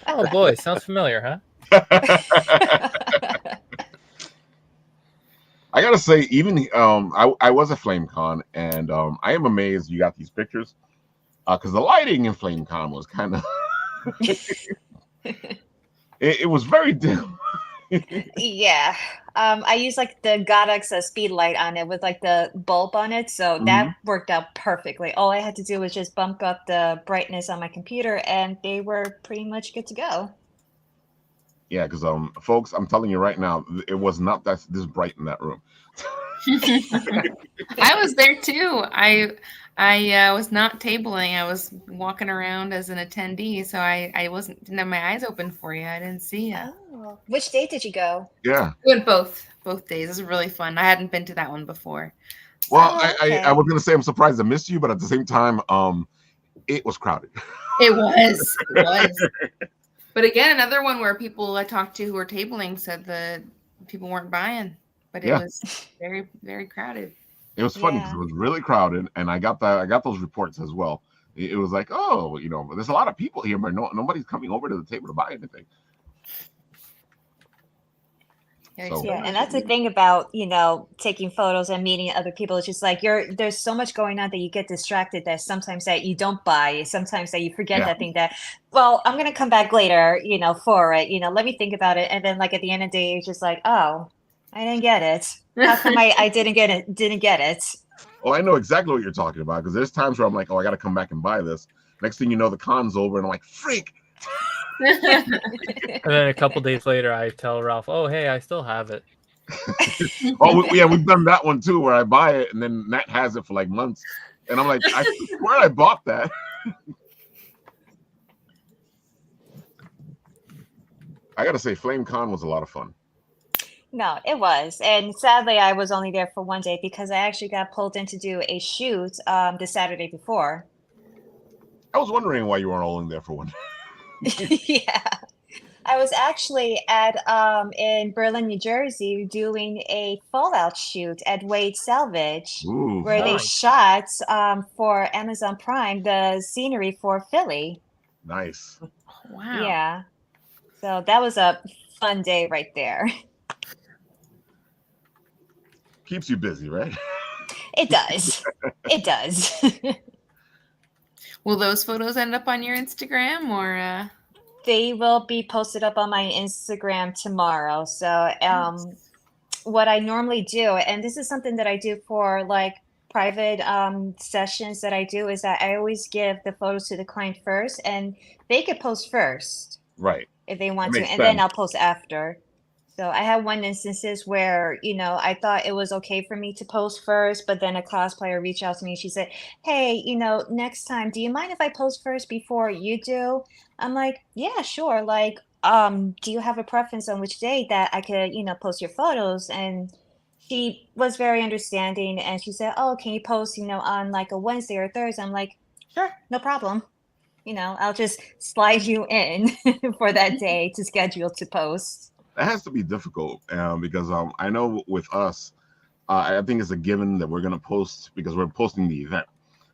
Oh boy, sounds familiar, huh? I gotta say, even I was at FlameCon, and I am amazed you got these pictures, because the lighting in FlameCon was kind of it was very dim. Yeah. I used like the Godox speed light on it with like the bulb on it, so that worked out perfectly. All I had to do was just bump up the brightness on my computer, and they were pretty much good to go. Yeah, because folks, I'm telling you right now, it was not this bright in that room. I was there too. I was not tabling. I was walking around as an attendee, so I didn't have my eyes open for you. I didn't see you. Oh, which day did you go? Yeah. We went both days. It was really fun. I hadn't been to that one before. Well, okay. I was gonna say I'm surprised I missed you, but at the same time, it was crowded. It was. It was. But again, another one where people I talked to who were tabling said the people weren't buying, but it was very, very crowded. It was funny because it was really crowded, and I got those reports as well. It was like, oh, there's a lot of people here, but nobody's coming over to the table to buy anything. So, yeah, and that's the thing about taking photos and meeting other people. It's just like there's so much going on that you get distracted that sometimes that you don't buy, sometimes that you forget that thing that, well, I'm gonna come back later, for it. Let me think about it, and then like at the end of the day, it's just like, oh, I didn't get it. How come I didn't get it? Didn't get it? Oh, I know exactly what you're talking about, because there's times where I'm like, oh, I got to come back and buy this. Next thing you know, the con's over, and I'm like, freak. And then a couple days later, I tell Ralph, "Oh, hey, I still have it." We've done that one too, where I buy it and then Nat has it for like months, and I'm like, I swear I bought that. I gotta say, FlameCon was a lot of fun. No, it was, and sadly, I was only there for one day because I actually got pulled in to do a shoot the Saturday before. I was wondering why you weren't only there for one day. Yeah, I was actually at in Berlin, New Jersey, doing a Fallout shoot at Wade Salvage, where they shot for Amazon Prime the scenery for Philly. Nice. Wow. Yeah, so that was a fun day right there. Keeps you busy, right? It does. It does. Will those photos end up on your Instagram or? They will be posted up on my Instagram tomorrow. So what I normally do, and this is something that I do for like private sessions that I do, is that I always give the photos to the client first, and they could post first. Right. If they want to, and then I'll post after. So I had one instances where, I thought it was okay for me to post first, but then a cosplayer reached out to me and she said, hey, next time, do you mind if I post first before you do? I'm like, yeah, sure. Like, do you have a preference on which day that I could, post your photos? And she was very understanding, and she said, oh, can you post, on like a Wednesday or Thursday? I'm like, sure, no problem. I'll just slide you in for that day to schedule to post. That has to be difficult because I know with us, I think it's a given that we're going to post because we're posting the event.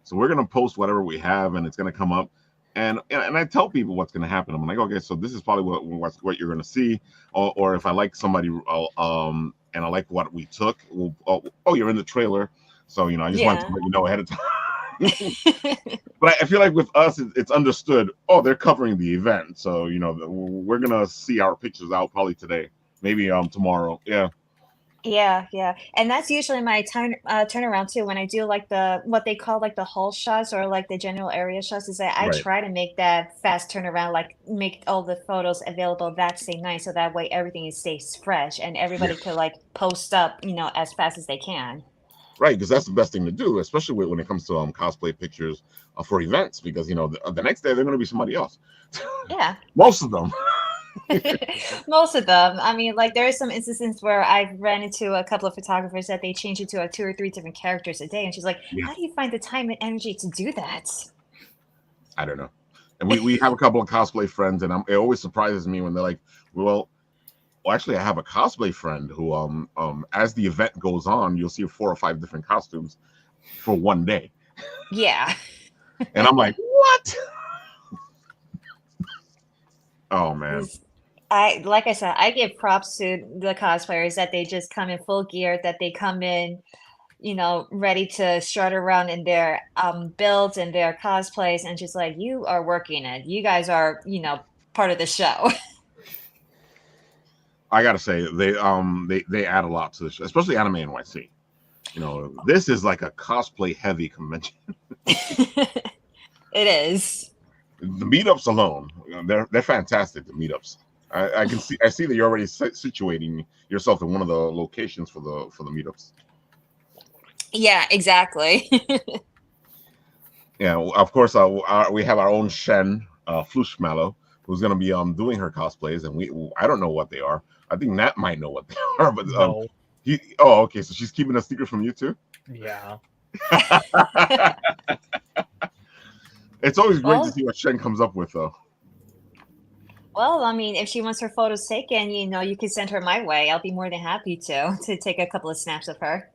So we're going to post whatever we have, and it's going to come up. And I tell people what's going to happen. I'm like, okay, so this is probably what you're going to see. Or if I like somebody and I like what we took, you're in the trailer. So, I just want to let you know ahead of time. But I feel like with us, it's understood. Oh, they're covering the event, so we're gonna see our pictures out probably today, maybe tomorrow. Yeah, and that's usually my turnaround too. When I do like what they call like the hall shots or like the general area shots, is that I try to make that fast turnaround, like make all the photos available that same night, so that way everything stays fresh and everybody could like post up, as fast as they can. Right, because that's the best thing to do, especially when it comes to cosplay pictures for events, because the next day they're going to be somebody else. Yeah. Most of them. Most of them. I mean, like there are some instances where I've ran into a couple of photographers that they change it to 2 or 3 different characters a day, and she's like, how do you find the time and energy to do that? I don't know. And we have a couple of cosplay friends, and it always surprises me when they're like, well, actually, I have a cosplay friend who, as the event goes on, you'll see 4 or 5 different costumes for one day. Yeah. And I'm like, what? Oh man. like I said, I give props to the cosplayers that they just come in full gear, that they come in, ready to strut around in their builds and their cosplays, and just like, you are working it. You guys are, part of the show. I gotta say, they add a lot to the show, especially Anime NYC. This is like a cosplay heavy convention. It is. The meetups alone, they're fantastic. The meetups, I see that you're already situating yourself in one of the locations for the meetups. Yeah, exactly. Yeah, of course. We have our own Shen Flushmallow, who's going to be doing her cosplays, and I don't know what they are. I think Nat might know what they are, but No. okay, so she's keeping a secret from you too. Yeah. It's always great to see what Shen comes up with, though. Well, I mean, if she wants her photos taken, you can send her my way. I'll be more than happy to take a couple of snaps of her.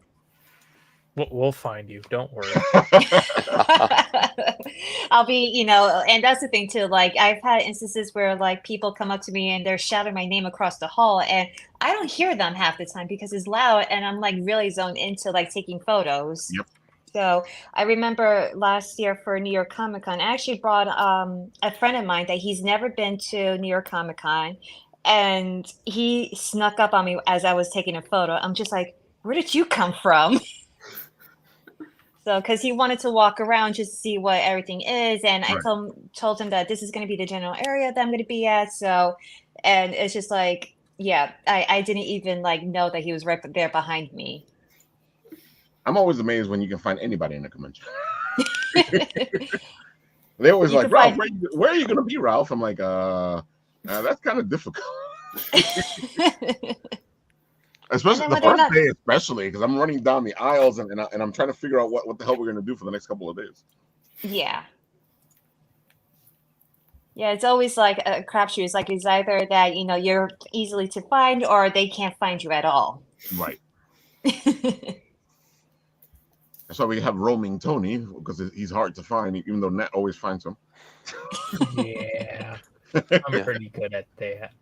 We'll find you. Don't worry. I'll be, and that's the thing too. Like, I've had instances where like people come up to me and they're shouting my name across the hall, and I don't hear them half the time because it's loud, and I'm like really zoned into like taking photos. Yep. So I remember last year for New York Comic Con, I actually brought a friend of mine that he's never been to New York Comic Con, and he snuck up on me as I was taking a photo. I'm just like, where did you come from? So, because he wanted to walk around just to see what everything is, and I told him that this is going to be the general area that I'm going to be at. So, and it's just like, yeah, I didn't even like know that he was right there behind me. I'm always amazed when you can find anybody in a convention. They always like, Ralph, where are you going to be, Ralph? I'm like, that's kind of difficult. Especially the first day, especially because I'm running down the aisles and I'm trying to figure out what the hell we're going to do for the next couple of days. Yeah. Yeah, it's always like a crapshoot. It's like it's either that, you're easily to find or they can't find you at all. Right. That's why we have roaming Tony, because he's hard to find, even though Nat always finds him. Yeah. I'm pretty good at that.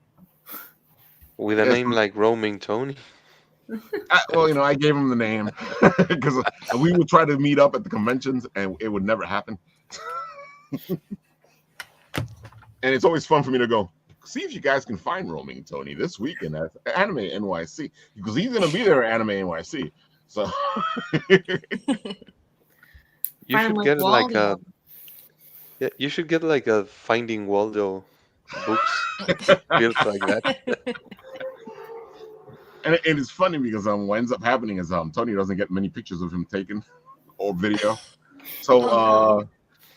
With a name like Roaming Tony? Well, I gave him the name because we would try to meet up at the conventions and it would never happen. And it's always fun for me to go, see if you guys can find Roaming Tony this weekend at Anime NYC, because he's going to be there at Anime NYC. So you should get like a you should get like a Finding Waldo books built like that. And it is funny because what ends up happening is Tony doesn't get many pictures of him taken or video, so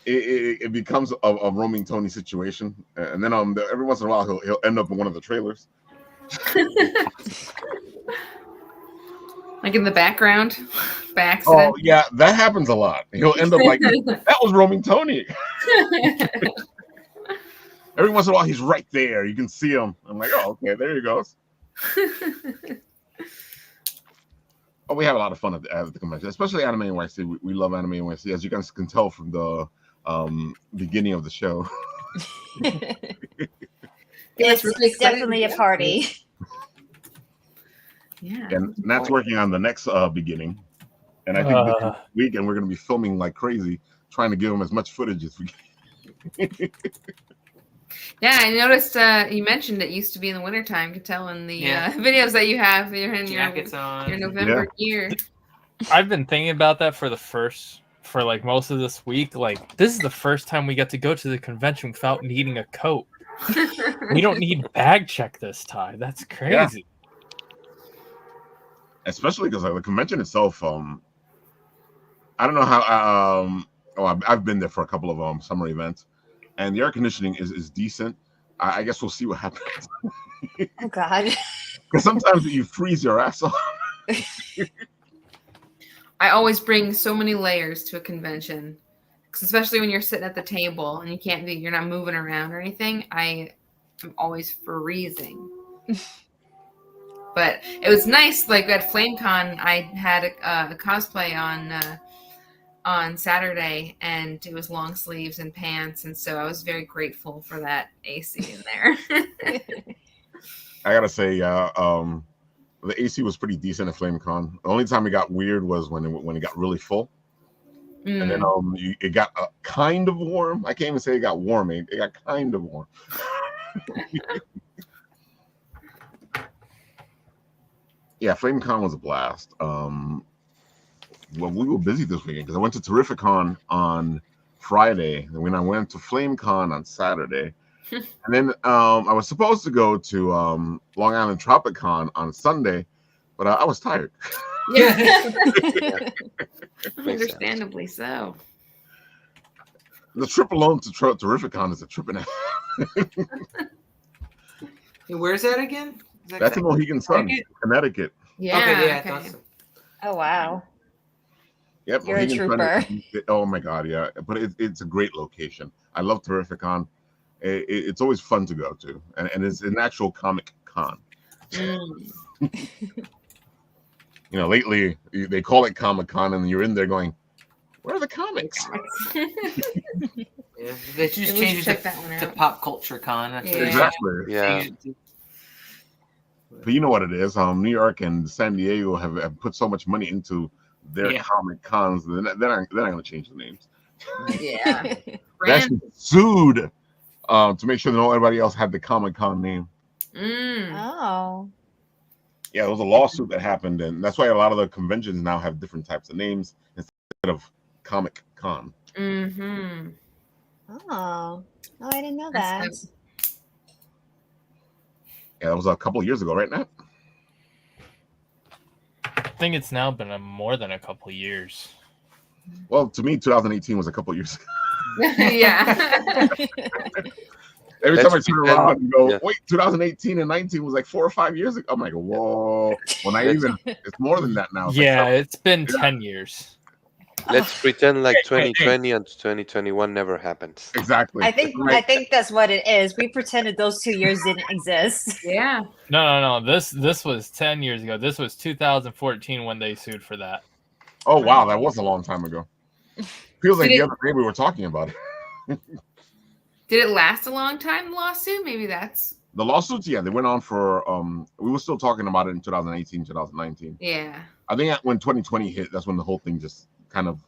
it becomes a roaming Tony situation, and then every once in a while he'll end up in one of the trailers, like in the background, by accident. Oh yeah, that happens a lot. He'll end up like, that was roaming Tony. Every once in a while he's right there. You can see him. I'm like, oh, okay, there he goes. Oh, we have a lot of fun at the convention, especially Anime NYC. We love Anime NYC, as you guys can tell from the beginning of the show. It's really definitely a party. Yeah, and Nat's working on the next beginning, and I think this weekend we're going to be filming like crazy, trying to give him as much footage as we can. Yeah, I noticed you mentioned it used to be in the wintertime. You can tell in the videos that you have. You're in your November gear. I've been thinking about that for like most of this week. Like, this is the first time we get to go to the convention without needing a coat. We don't need bag check this time. That's crazy. Yeah. Especially because the convention itself, I don't know how. I've been there for a couple of summer events, and the air conditioning is decent. I guess we'll see what happens. Oh God! Because sometimes you freeze your ass off. I always bring so many layers to a convention, especially when you're sitting at the table and you're not moving around or anything. I am always freezing. But it was nice. Like at FlameCon, I had a cosplay on Saturday, and it was long sleeves and pants, and so I was very grateful for that AC in there. I gotta say, the AC was pretty decent at FlameCon. The only time it got weird was when it got really full, and then it got kind of warm. I can't even say it got warm. It got kind of warm. Yeah, FlameCon was a blast. Well, we were busy this weekend because I went to Terrificon on Friday, and when I went to FlameCon on Saturday, and then I was supposed to go to Long Island Tropicon on Sunday, but I was tired. Yeah. Understandably so. The trip alone to Terrificon is a trip and a half. Hey, where's that again? That's in Mohegan Sun, Connecticut. Yeah. Okay, yeah, Okay. I thought so. Oh wow. Yep, You're a trooper. Oh my god, yeah. But it's a great location. I love Terrificon. It's always fun to go to, and it's an actual comic con. Lately they call it Comic Con, and you're in there going, "Where are the comics?" Yeah, they just changed it to Pop Culture Con. That's what Exactly. Yeah. But you know what it is. New York and San Diego have put so much money into their comic cons. They're not going to change the names. Yeah. They actually sued to make sure that nobody else had the Comic Con name. Oh. Yeah, it was a lawsuit that happened, and that's why a lot of the conventions now have different types of names instead of Comic Con. Mm-hmm. Oh. Oh, I didn't know that. Yeah, that was a couple of years ago, right, Nat? I think it's now been more than a couple of years. Well, to me, 2018 was a couple of years ago. Yeah. Every time I turn around and go, wait, 2018 and 19 was like 4 or 5 years ago. I'm like, whoa. When it's more than that now. Yeah, it's been 10 years. Let's pretend like 2020 and 2021 never happened. Exactly. I think that's what it is. We pretended those 2 years didn't exist. Yeah. No. This was 10 years ago. This was 2014 when they sued for that. Oh wow, that was a long time ago. Feels like the other day we were talking about it. Did it last a long time, the lawsuit? Maybe that's the lawsuits. Yeah, they went on for. We were still talking about it in 2018, 2019. Yeah. I think when 2020 hit, that's when the whole thing just kind of.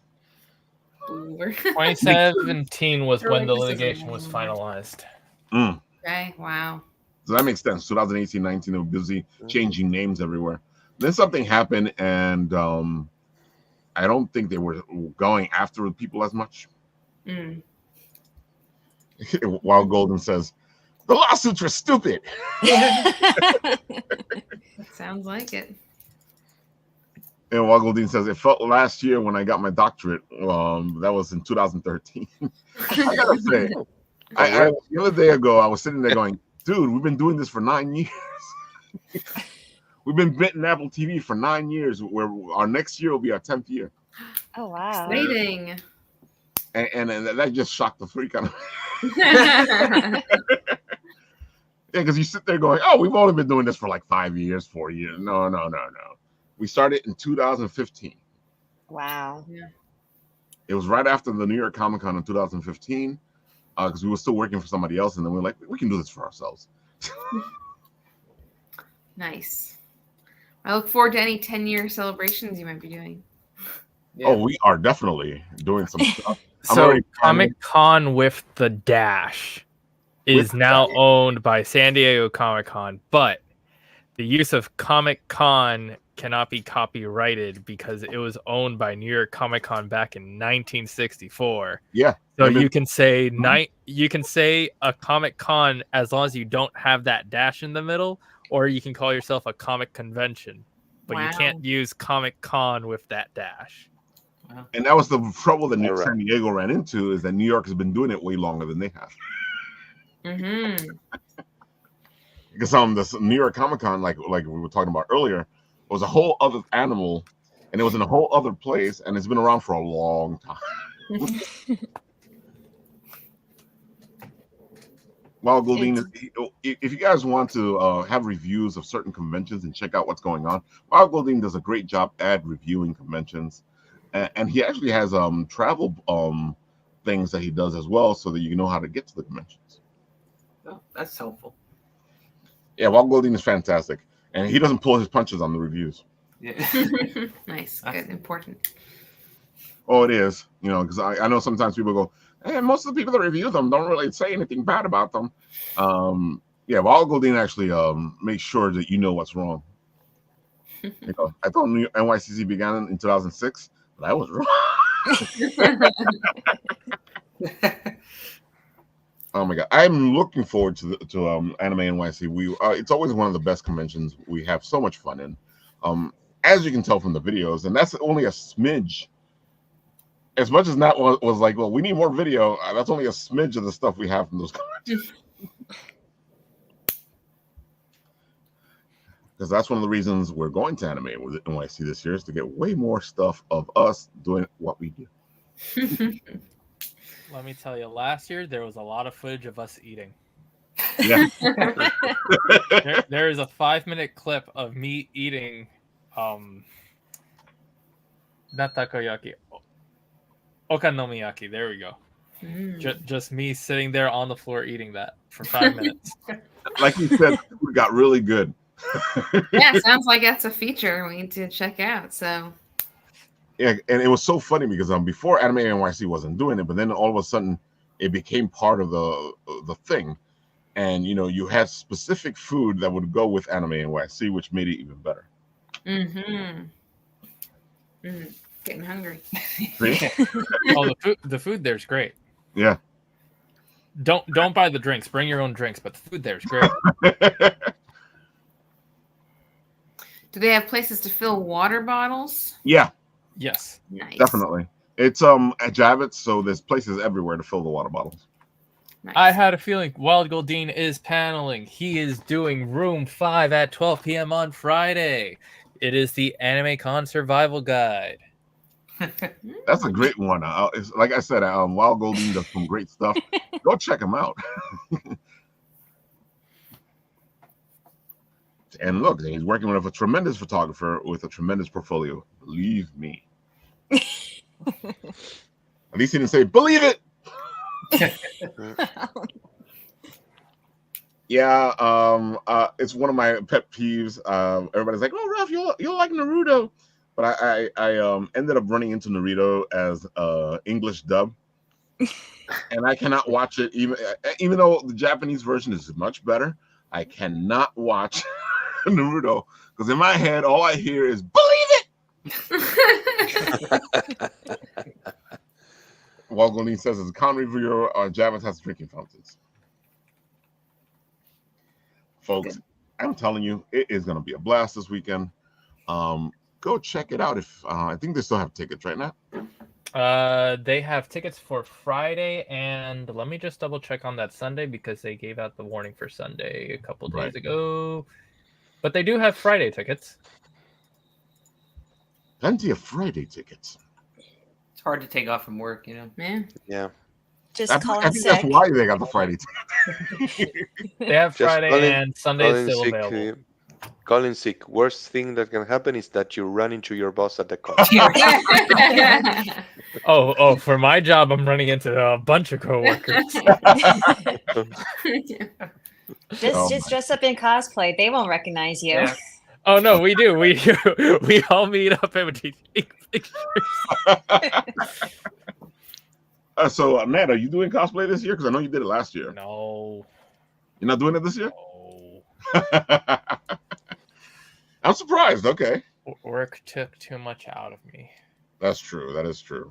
2017 was when the litigation was finalized. Okay. Wow. So that makes sense. 2018, 19, they were busy changing names everywhere. Then something happened, and I don't think they were going after people as much. While Golden says, the lawsuits were stupid. Sounds like it. And while Golden says, it felt last year when I got my doctorate. That was in 2013. I gotta say, the other day ago, I was sitting there going, dude, we've been doing this for 9 years. We've been bitten Apple TV for 9 years, where our next year will be our 10th year. Oh, wow. Exciting. And that just shocked the freak out of me. Yeah, because you sit there going, oh, we've only been doing this for like 5 years, 4 years. No. We started in 2015. Wow. Yeah. It was right after the New York Comic Con in 2015, because we were still working for somebody else, and then we were like, we can do this for ourselves. Nice. I look forward to any 10-year celebrations you might be doing. Yeah. Oh, we are definitely doing some stuff. So Comic Con with the dash is now owned by San Diego Comic Con, but the use of Comic Con cannot be copyrighted because it was owned by New York Comic Con back in 1964. Yeah. So you can say a Comic Con as long as you don't have that dash in the middle, or you can call yourself a comic convention, but you can't use Comic Con with that dash. And that was the trouble that San Diego ran into, is that New York has been doing it way longer than they have. Because this New York Comic Con, like we were talking about earlier, was a whole other animal, and it was in a whole other place, and it's been around for a long time. Well, Goldine, if you guys want to have reviews of certain conventions and check out what's going on, Wild Goldine does a great job at reviewing conventions, and he actually has travel things that he does as well, so that you know how to get to the conventions. Oh, that's helpful. Yeah, Walt Goldine is fantastic, and he doesn't pull his punches on the reviews. Yeah. Nice, good, important. Oh, it is, because I know sometimes people go, most of the people that review them don't really say anything bad about them. Yeah, Walt Goldine actually makes sure that you know what's wrong. I thought NYCC began in 2006, but I was wrong. Oh my god, I'm looking forward to Anime NYC. It's always one of the best conventions. We have so much fun in. As you can tell from the videos, and that's only a smidge. As much as that was like, well, we need more video. That's only a smidge of the stuff we have from those conventions. Because that's one of the reasons we're going to Anime with NYC this year, is to get way more stuff of us doing what we do. Let me tell you, last year there was a lot of footage of us eating. Yeah. There is a 5-minute clip of me eating not takoyaki, okonomiyaki. There we go. Just me sitting there on the floor eating that for 5 minutes. Like you said, we got really good. Yeah, sounds like that's a feature we need to check out. So yeah, and it was so funny because before Anime NYC wasn't doing it, but then all of a sudden it became part of the thing, and you had specific food that would go with Anime NYC, which made it even better. Getting hungry. Oh, the food there's great. Yeah. Don't buy the drinks. Bring your own drinks, but the food there's great. Do they have places to fill water bottles? Yeah. Yes. Nice. Definitely. It's at Javits, so there's places everywhere to fill the water bottles. Nice. I had a feeling Wild Goldine is paneling. He is doing room 5 at 12 p.m. on Friday. It is the Anime Con Survival Guide. That's a great one. It's, like I said, Wild Goldine does some great stuff. Go check him out. And look, he's working with a tremendous photographer with a tremendous portfolio. Believe me. At least he didn't say, believe it. Yeah, it's one of my pet peeves. Everybody's like, "Oh, Ralph, you'll like Naruto," but I ended up running into Naruto as English dub, and I cannot watch it even though the Japanese version is much better. I cannot watch Naruto because in my head all I hear is "believe it." Walt Goldine says, as a con reviewer, Javits has drinking fountains. Folks, good. I'm telling you, it is going to be a blast this weekend. Go check it out. If I think they still have tickets right now. They have tickets for Friday, and let me just double check on that Sunday because they gave out the warning for Sunday a couple days ago. But they do have Friday tickets. Plenty of Friday tickets. It's hard to take off from work, Yeah. Just call I think that's why they got the Friday tickets. They have Friday and Sunday is still available. Calling sick. Worst thing that can happen is that you run into your boss at the car. Oh, for my job, I'm running into a bunch of coworkers. Just dress up in cosplay. They won't recognize you. Yeah. Oh no, we do. We all meet up and we take pictures. So, Matt, are you doing cosplay this year? Because I know you did it last year. No. You're not doing it this year? No. I'm surprised. Okay. Work took too much out of me. That's true. That is true.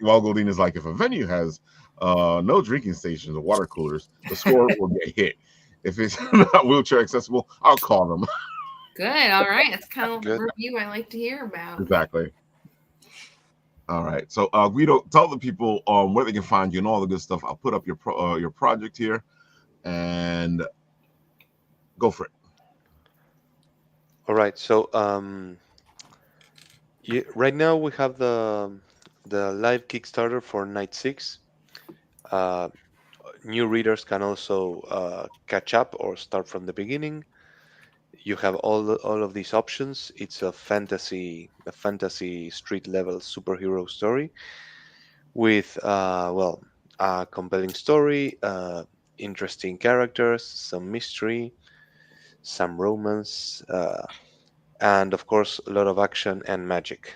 Walt Goldine is like, if a venue has no drinking stations or water coolers, the score will get hit. If it's not wheelchair accessible, I'll call them. Good. All right. That's kind of a review I like to hear about. Exactly. All right. So, Guido, tell the people where they can find you and all the good stuff. I'll put up your project here and go for it. All right. So, right now we have the live Kickstarter for Night 6. New readers can also catch up or start from the beginning. You have all of these options. It's a fantasy street level superhero story with a compelling story, interesting characters, some mystery, some romance, and of course, a lot of action and magic.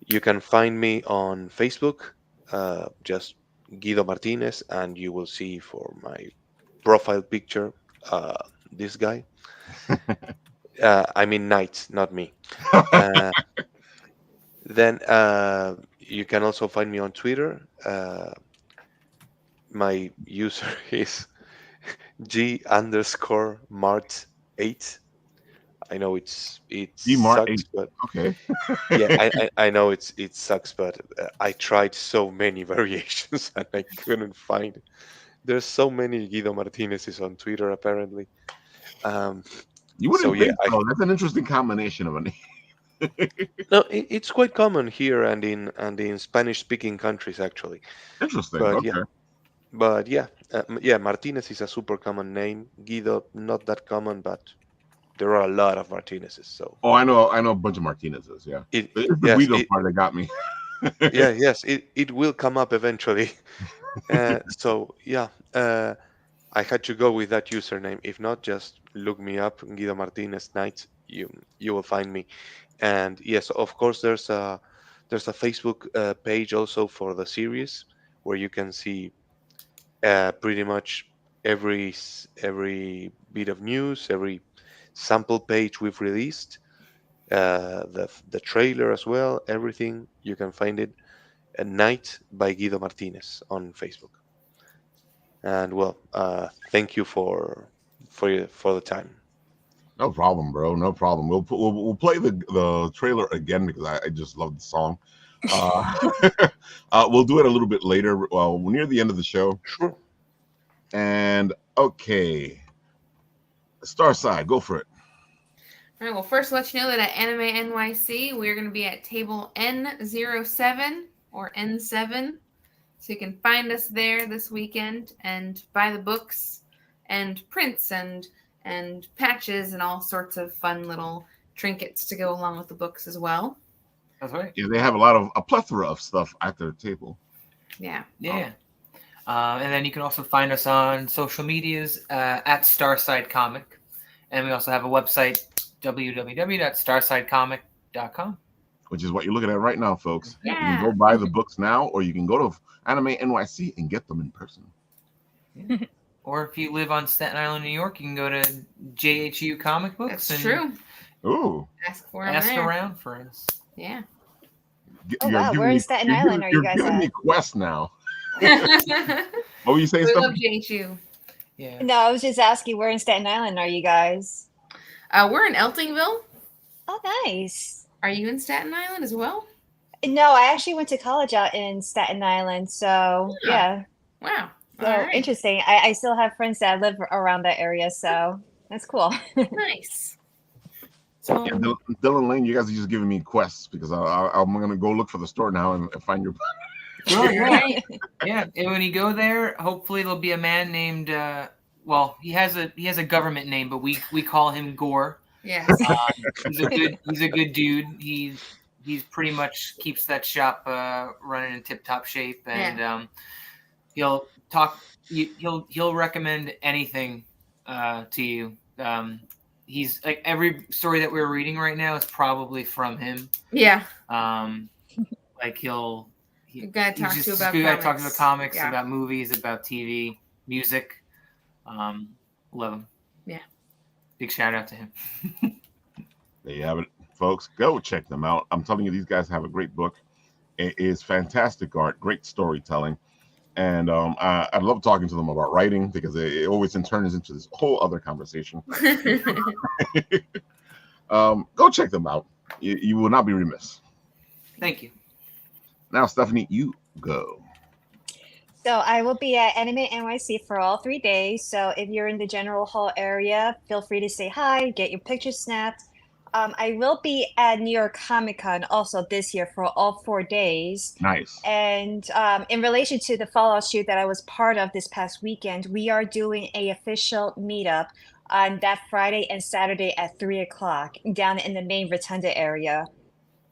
You can find me on Facebook, just Guido Martinez, and you will see for my profile picture uh, this guy. I mean, Knight, not me. Uh, then you can also find me on Twitter. My user is G_Mart8. I know it Mart sucks, 8. but Okay. yeah, I know it sucks, but I tried so many variations and I couldn't find. There's so many Guido Martinez's on Twitter apparently. Um, You so wouldn't yeah, think so. That's an interesting combination of a name. no, it's quite common here and in Spanish-speaking countries actually. Interesting. But Okay. yeah, Martinez is a super common name. Guido not that common, but there are a lot of Martinez's. So Oh, I know a bunch of Martinez's. Yeah, it's the yes, Guido part that got me. yes, it will come up eventually. So yeah, I had to go with that username. If not, just look me up, Guido Martinez Knight. You will find me. And yes, of course, there's a Facebook page also for the series where you can see pretty much every bit of news, every sample page we've released, the trailer as well, everything. You can find it at Night by Guido Martinez on Facebook. And well, thank you for the time. No problem, bro. No problem. We'll play the trailer again because I just love the song. We'll do it a little bit later. Well, near the end of the show. Sure. And okay, Starside, go for it. All right, well, first, let you know that at Anime NYC, we're going to be at table N07 or N7. So you can find us there this weekend and buy the books and prints and patches and all sorts of fun little trinkets to go along with the books as well. That's right. Yeah, they have a plethora of stuff at their table. Yeah. Yeah. And then you can also find us on social medias at Starside Comic. And we also have a website, www.starsidecomic.com. Which is what you're looking at right now, folks. Yeah. You can go buy the books now, or you can go to Anime NYC and get them in person. Yeah. Or if you live on Staten Island, New York, you can go to JHU Comic Books. That's and true. Ooh. Ask for them Ask there. around for us. Yeah. Oh, wow. Where in Staten Island are you guys You're giving at? me quests now. We What were you saying, love Stephanie? JHU. Yeah. No, I was just asking, where in Staten Island are you guys? We're in Eltingville. Oh, nice. Are you in Staten Island as well? No, I actually went to college out in Staten Island, so yeah. Wow. So All right. interesting. I still have friends that live around that area, so that's cool. Nice. So, Yeah, Dylan Lane, you guys are just giving me quests because I'm gonna go look for the store now and find your. Sure, yeah. Yeah. And when you go there, hopefully there'll be a man named well, he has a government name, but we call him Gore. yes. He's a good dude. He's pretty much keeps that shop running in tip top shape, and he'll recommend anything to you. He's like every story that we're reading right now is probably from him. Yeah. Like he's Good guy to talk just to about good guy to talk comics. about comics, Yeah. about movies, about TV, music. Love him. Yeah. Big shout out to him. There you have it, folks. Go check them out. I'm telling you, these guys have a great book. It is fantastic art, great storytelling, and I love talking to them about writing because it always turns into this whole other conversation. Go check them out. You will not be remiss. Thank you. Now, Stephanie, you go. So I will be at Anime NYC for all 3 days. So if you're in the General Hall area, feel free to say hi, get your picture snapped. I will be at New York Comic Con also this year for all 4 days. Nice. And in relation to the Fallout shoot that I was part of this past weekend, we are doing a official meetup on that Friday and Saturday at 3 o'clock down in the main rotunda area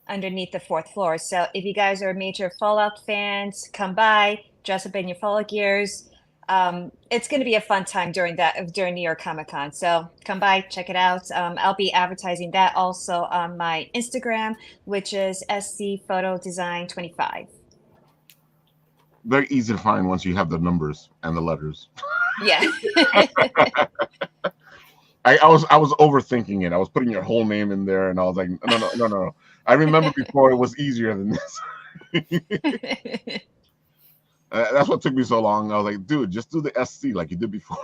underneath the 4th floor. So if you guys are major Fallout fans, come by, dress up in your Fallout gears, It's going to be a fun time during New York Comic Con. So come by, check it out. I'll be advertising that also on my Instagram, which is SC Photo Design 25. Very easy to find once you have the numbers and the letters. Yeah. I was overthinking it. I was putting your whole name in there, and I was like, no. I remember before it was easier than this. That's what took me so long. I was like, dude, just do the SC like you did before.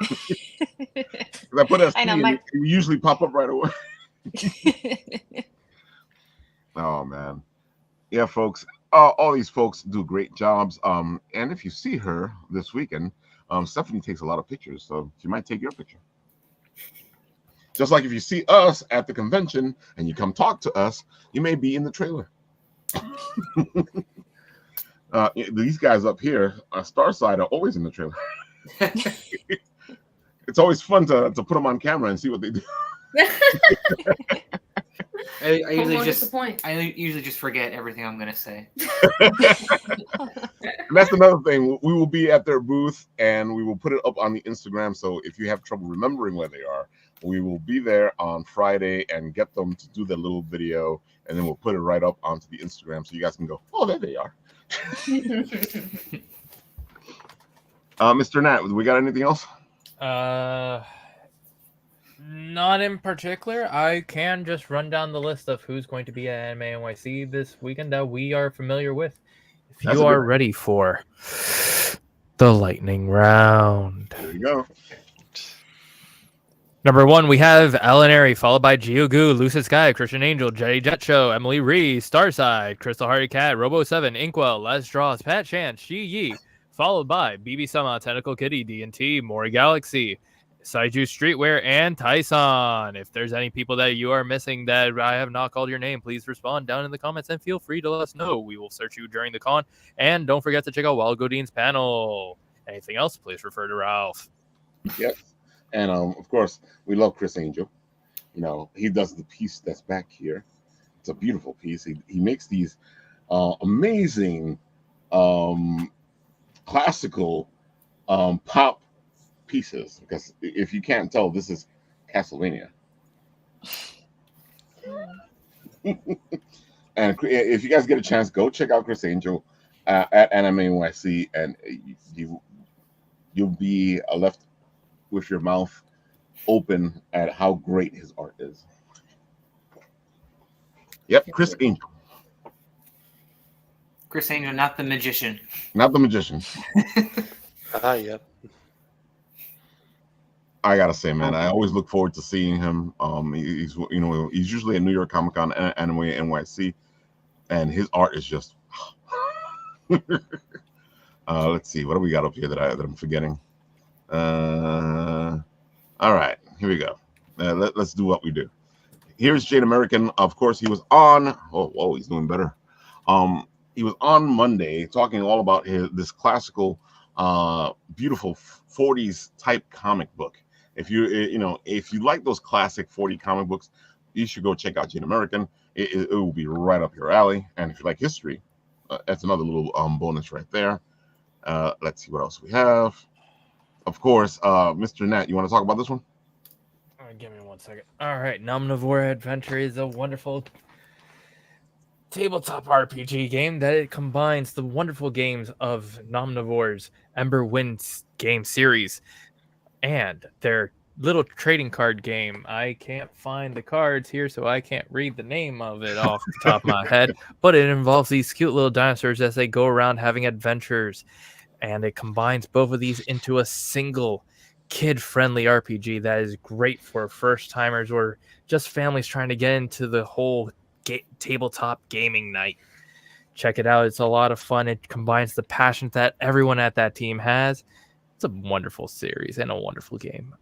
I put SC, and it usually pop up right away. Oh man, yeah, folks. All these folks do great jobs. And if you see her this weekend, Stephanie takes a lot of pictures, so she might take your picture. Just like if you see us at the convention and you come talk to us, you may be in the trailer. These guys up here, Starside, are always in the trailer. It's always fun to put them on camera and see what they do. I usually just forget everything I'm gonna say. And that's another thing. We will be at their booth and we will put it up on the Instagram. So if you have trouble remembering where they are, we will be there on Friday and get them to do their little video, and then we'll put it right up onto the Instagram so you guys can go, oh, there they are. Mr. Nat, we got anything else? Not in particular. I can just run down the list of who's going to be at Anime NYC this weekend that we are familiar with. If you are ready for the lightning round. There you go. Number 1, we have Alanary, followed by Giogu, Lucid Sky, Christian Angel, Jetty Jet Show, Emily Reese, Starside, Crystal Hearted Cat, Robo7, Inkwell, Les Draws, Pat Chance, Shi Yi, followed by BB Sama, Tentacle Kitty, D&T, Mori Galaxy, Saiju Streetwear, and Tyson. If there's any people that you are missing that I have not called your name, please respond down in the comments and feel free to let us know. We will search you during the con. And don't forget to check out Wild Godin's panel. Anything else, please refer to Ralph. Yep. And of course, we love Chris Angel. You know, he does the piece that's back here. It's a beautiful piece. He makes these amazing classical pop pieces. Because if you can't tell, this is Castlevania. And if you guys get a chance, go check out Chris Angel at Anime NYC, and you'll be left with your mouth open at how great his art is. Yep, Chris Angel. Chris Angel, not the magician. Not the magician. Yep. I gotta say, man, I always look forward to seeing him. He's usually at New York Comic Con, Anime NYC, and his art is just. Let's see, what do we got up here that I'm forgetting? All right, here we go. Let's do what we do. Here's Jade American. Of course, he was on. Oh, he's doing better. He was on Monday talking all about this classical, beautiful 40s type comic book. If you like those classic 40 comic books, you should go check out Jade American. It will be right up your alley. And if you like history, that's another little bonus right there. Let's see what else we have. Of course, Mr. Nat, you want to talk about this one? Give me 1 second. All right, Nomnivore Adventure is a wonderful tabletop RPG game that it combines the wonderful games of Nomnivore's Ember Wind game series and their little trading card game. I can't find the cards here, so I can't read the name of it off the top of my head, but it involves these cute little dinosaurs as they go around having adventures. And it combines both of these into a single kid-friendly RPG that is great for first-timers or just families trying to get into the whole tabletop gaming night. Check it out. It's a lot of fun. It combines the passion that everyone at that team has. It's a wonderful series and a wonderful game.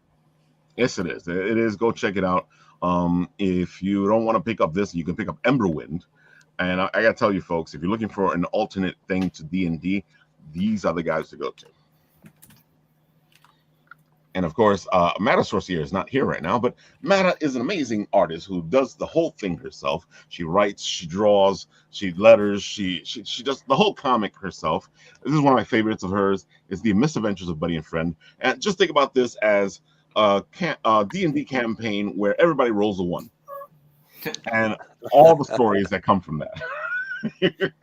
Yes, it is. It is. Go check it out. If you don't want to pick up this, you can pick up Emberwind. And I got to tell you, folks, if you're looking for an alternate thing to D&D, these are the guys to go to. And of course, Mata Sorcier is not here right now, but Mata is an amazing artist who does the whole thing herself. She writes, she draws, she letters, she does the whole comic herself. This is one of my favorites of hers. Is The Misadventures of Buddy and Friend. And just think about this as a D&D campaign where everybody rolls a 1, and all the stories that come from that.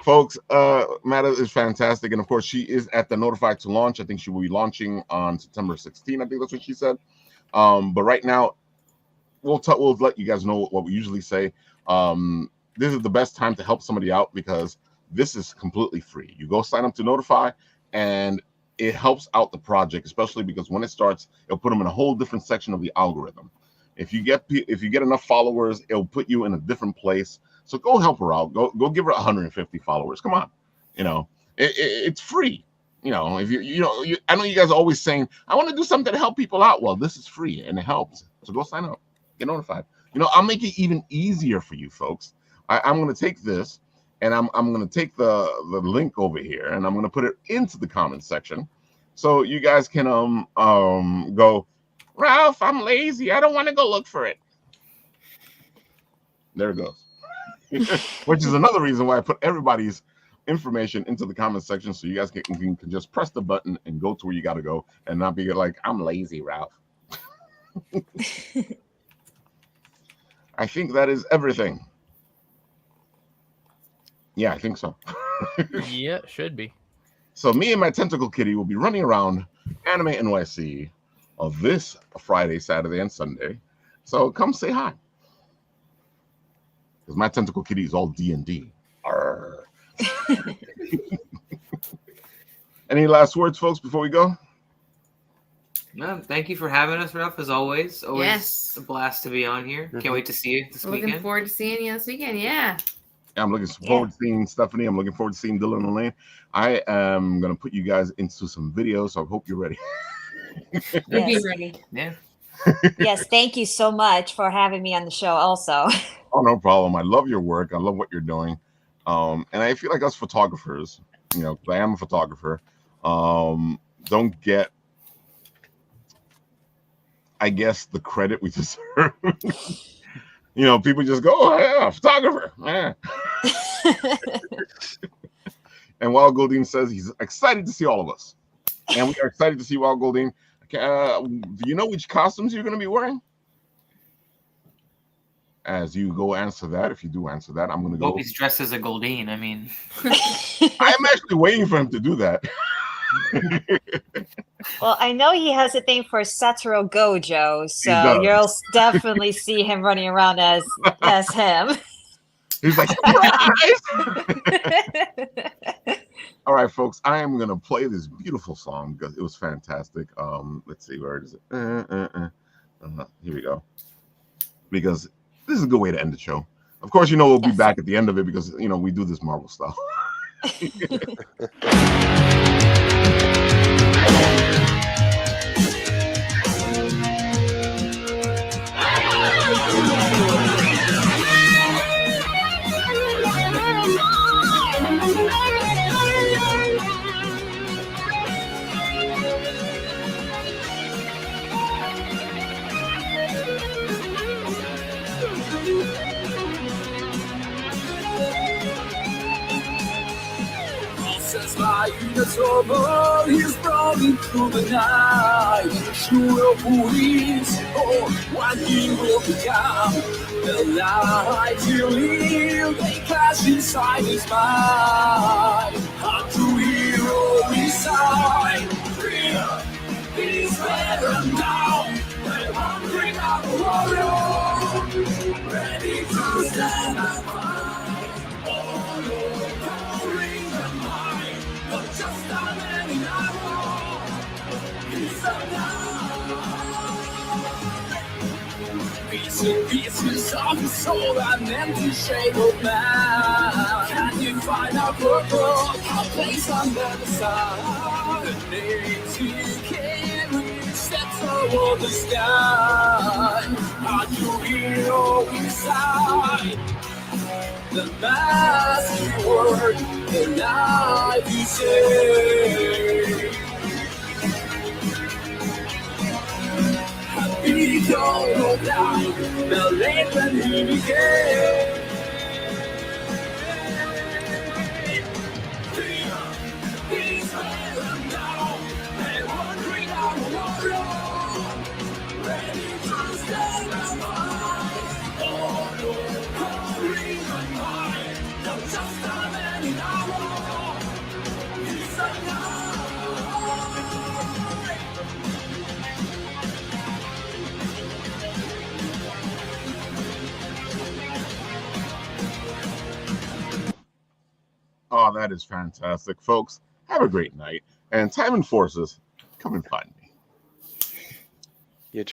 Folks, Mata is fantastic, and of course, she is at the Notified to launch. I think she will be launching on September 16th. I think that's what she said. But right now, we'll let you guys know what we usually say. This is the best time to help somebody out because this is completely free. You go sign up to Notify, and it helps out the project, especially because when it starts, it'll put them in a whole different section of the algorithm. If you get enough followers, it'll put you in a different place. So go help her out. Go give her 150 followers. Come on, it's free. If I know you guys are always saying I want to do something to help people out. Well, this is free and it helps. So go sign up, get notified. I'll make it even easier for you folks. I'm going to take this and I'm going to take the link over here and I'm going to put it into the comments section, so you guys can go. Ralph, I'm lazy. I don't want to go look for it. There it goes. Which is another reason why I put everybody's information into the comment section, so you guys can just press the button and go to where you got to go and not be like, I'm lazy, Ralph. I think that is everything. Yeah, I think so. Yeah, it should be. So me and my tentacle kitty will be running around Anime NYC of this Friday, Saturday, and Sunday. So come say hi. Because my tentacle kitty is all D&D. Any last words, folks, before we go? No, thank you for having us, Ralph, as always. Always Yes. a blast to be on here. Can't wait to see you this Looking weekend. forward to seeing you this weekend. Yeah. I'm looking forward to seeing Stephanie. I'm looking forward to seeing Dylan and Elaine. I am going to put you guys into some videos, so I hope you're ready. We'll be Yes. ready. Yeah. Yes, thank you so much for having me on the show also. Oh, no problem. I love your work. I love what you're doing. And I feel like us photographers, 'cause I am a photographer, don't get, I guess, the credit we deserve. People just go, oh, yeah, photographer. Yeah. And Wild Goldine says he's excited to see all of us. And we are excited to see Wild Goldine. Do you know which costumes you're going to be wearing? As you go answer that, if you do answer that, I'm going to go. Hope he's dressed as a Goldine. I mean, I'm actually waiting for him to do that. Well, I know he has a thing for Satoru Gojo, so does. you'll definitely see him running around as him. He's like, surprise! All right, folks, I am going to play this beautiful song because it was fantastic. Let's see, where is it? Here we go. Because this is a good way to end the show. Of course, we'll be back at the end of it because, we do this Marvel stuff. It's over, he's running through the night. Sure, police, what he will become. The light he'll live, they clash inside his mind. A true hero inside. Fear, he's better now. They're hungry out the warrior, ready to stand and fight. All overpowering the mind. Just a many hours, he's alive. Pieces of his soul, an empty shape of man. Can you find a purpose, a place under the sun? The names he carries steps toward the sky. Are you hero inside? The master word, the life you say. your life, the legend he became. He's better now, and wandering out tomorrow, ready to stand alive. Oh no, calling my mind, not just a man in hour. He's alive. Oh, that is fantastic, folks. Have a great night. And time and forces, come and find me.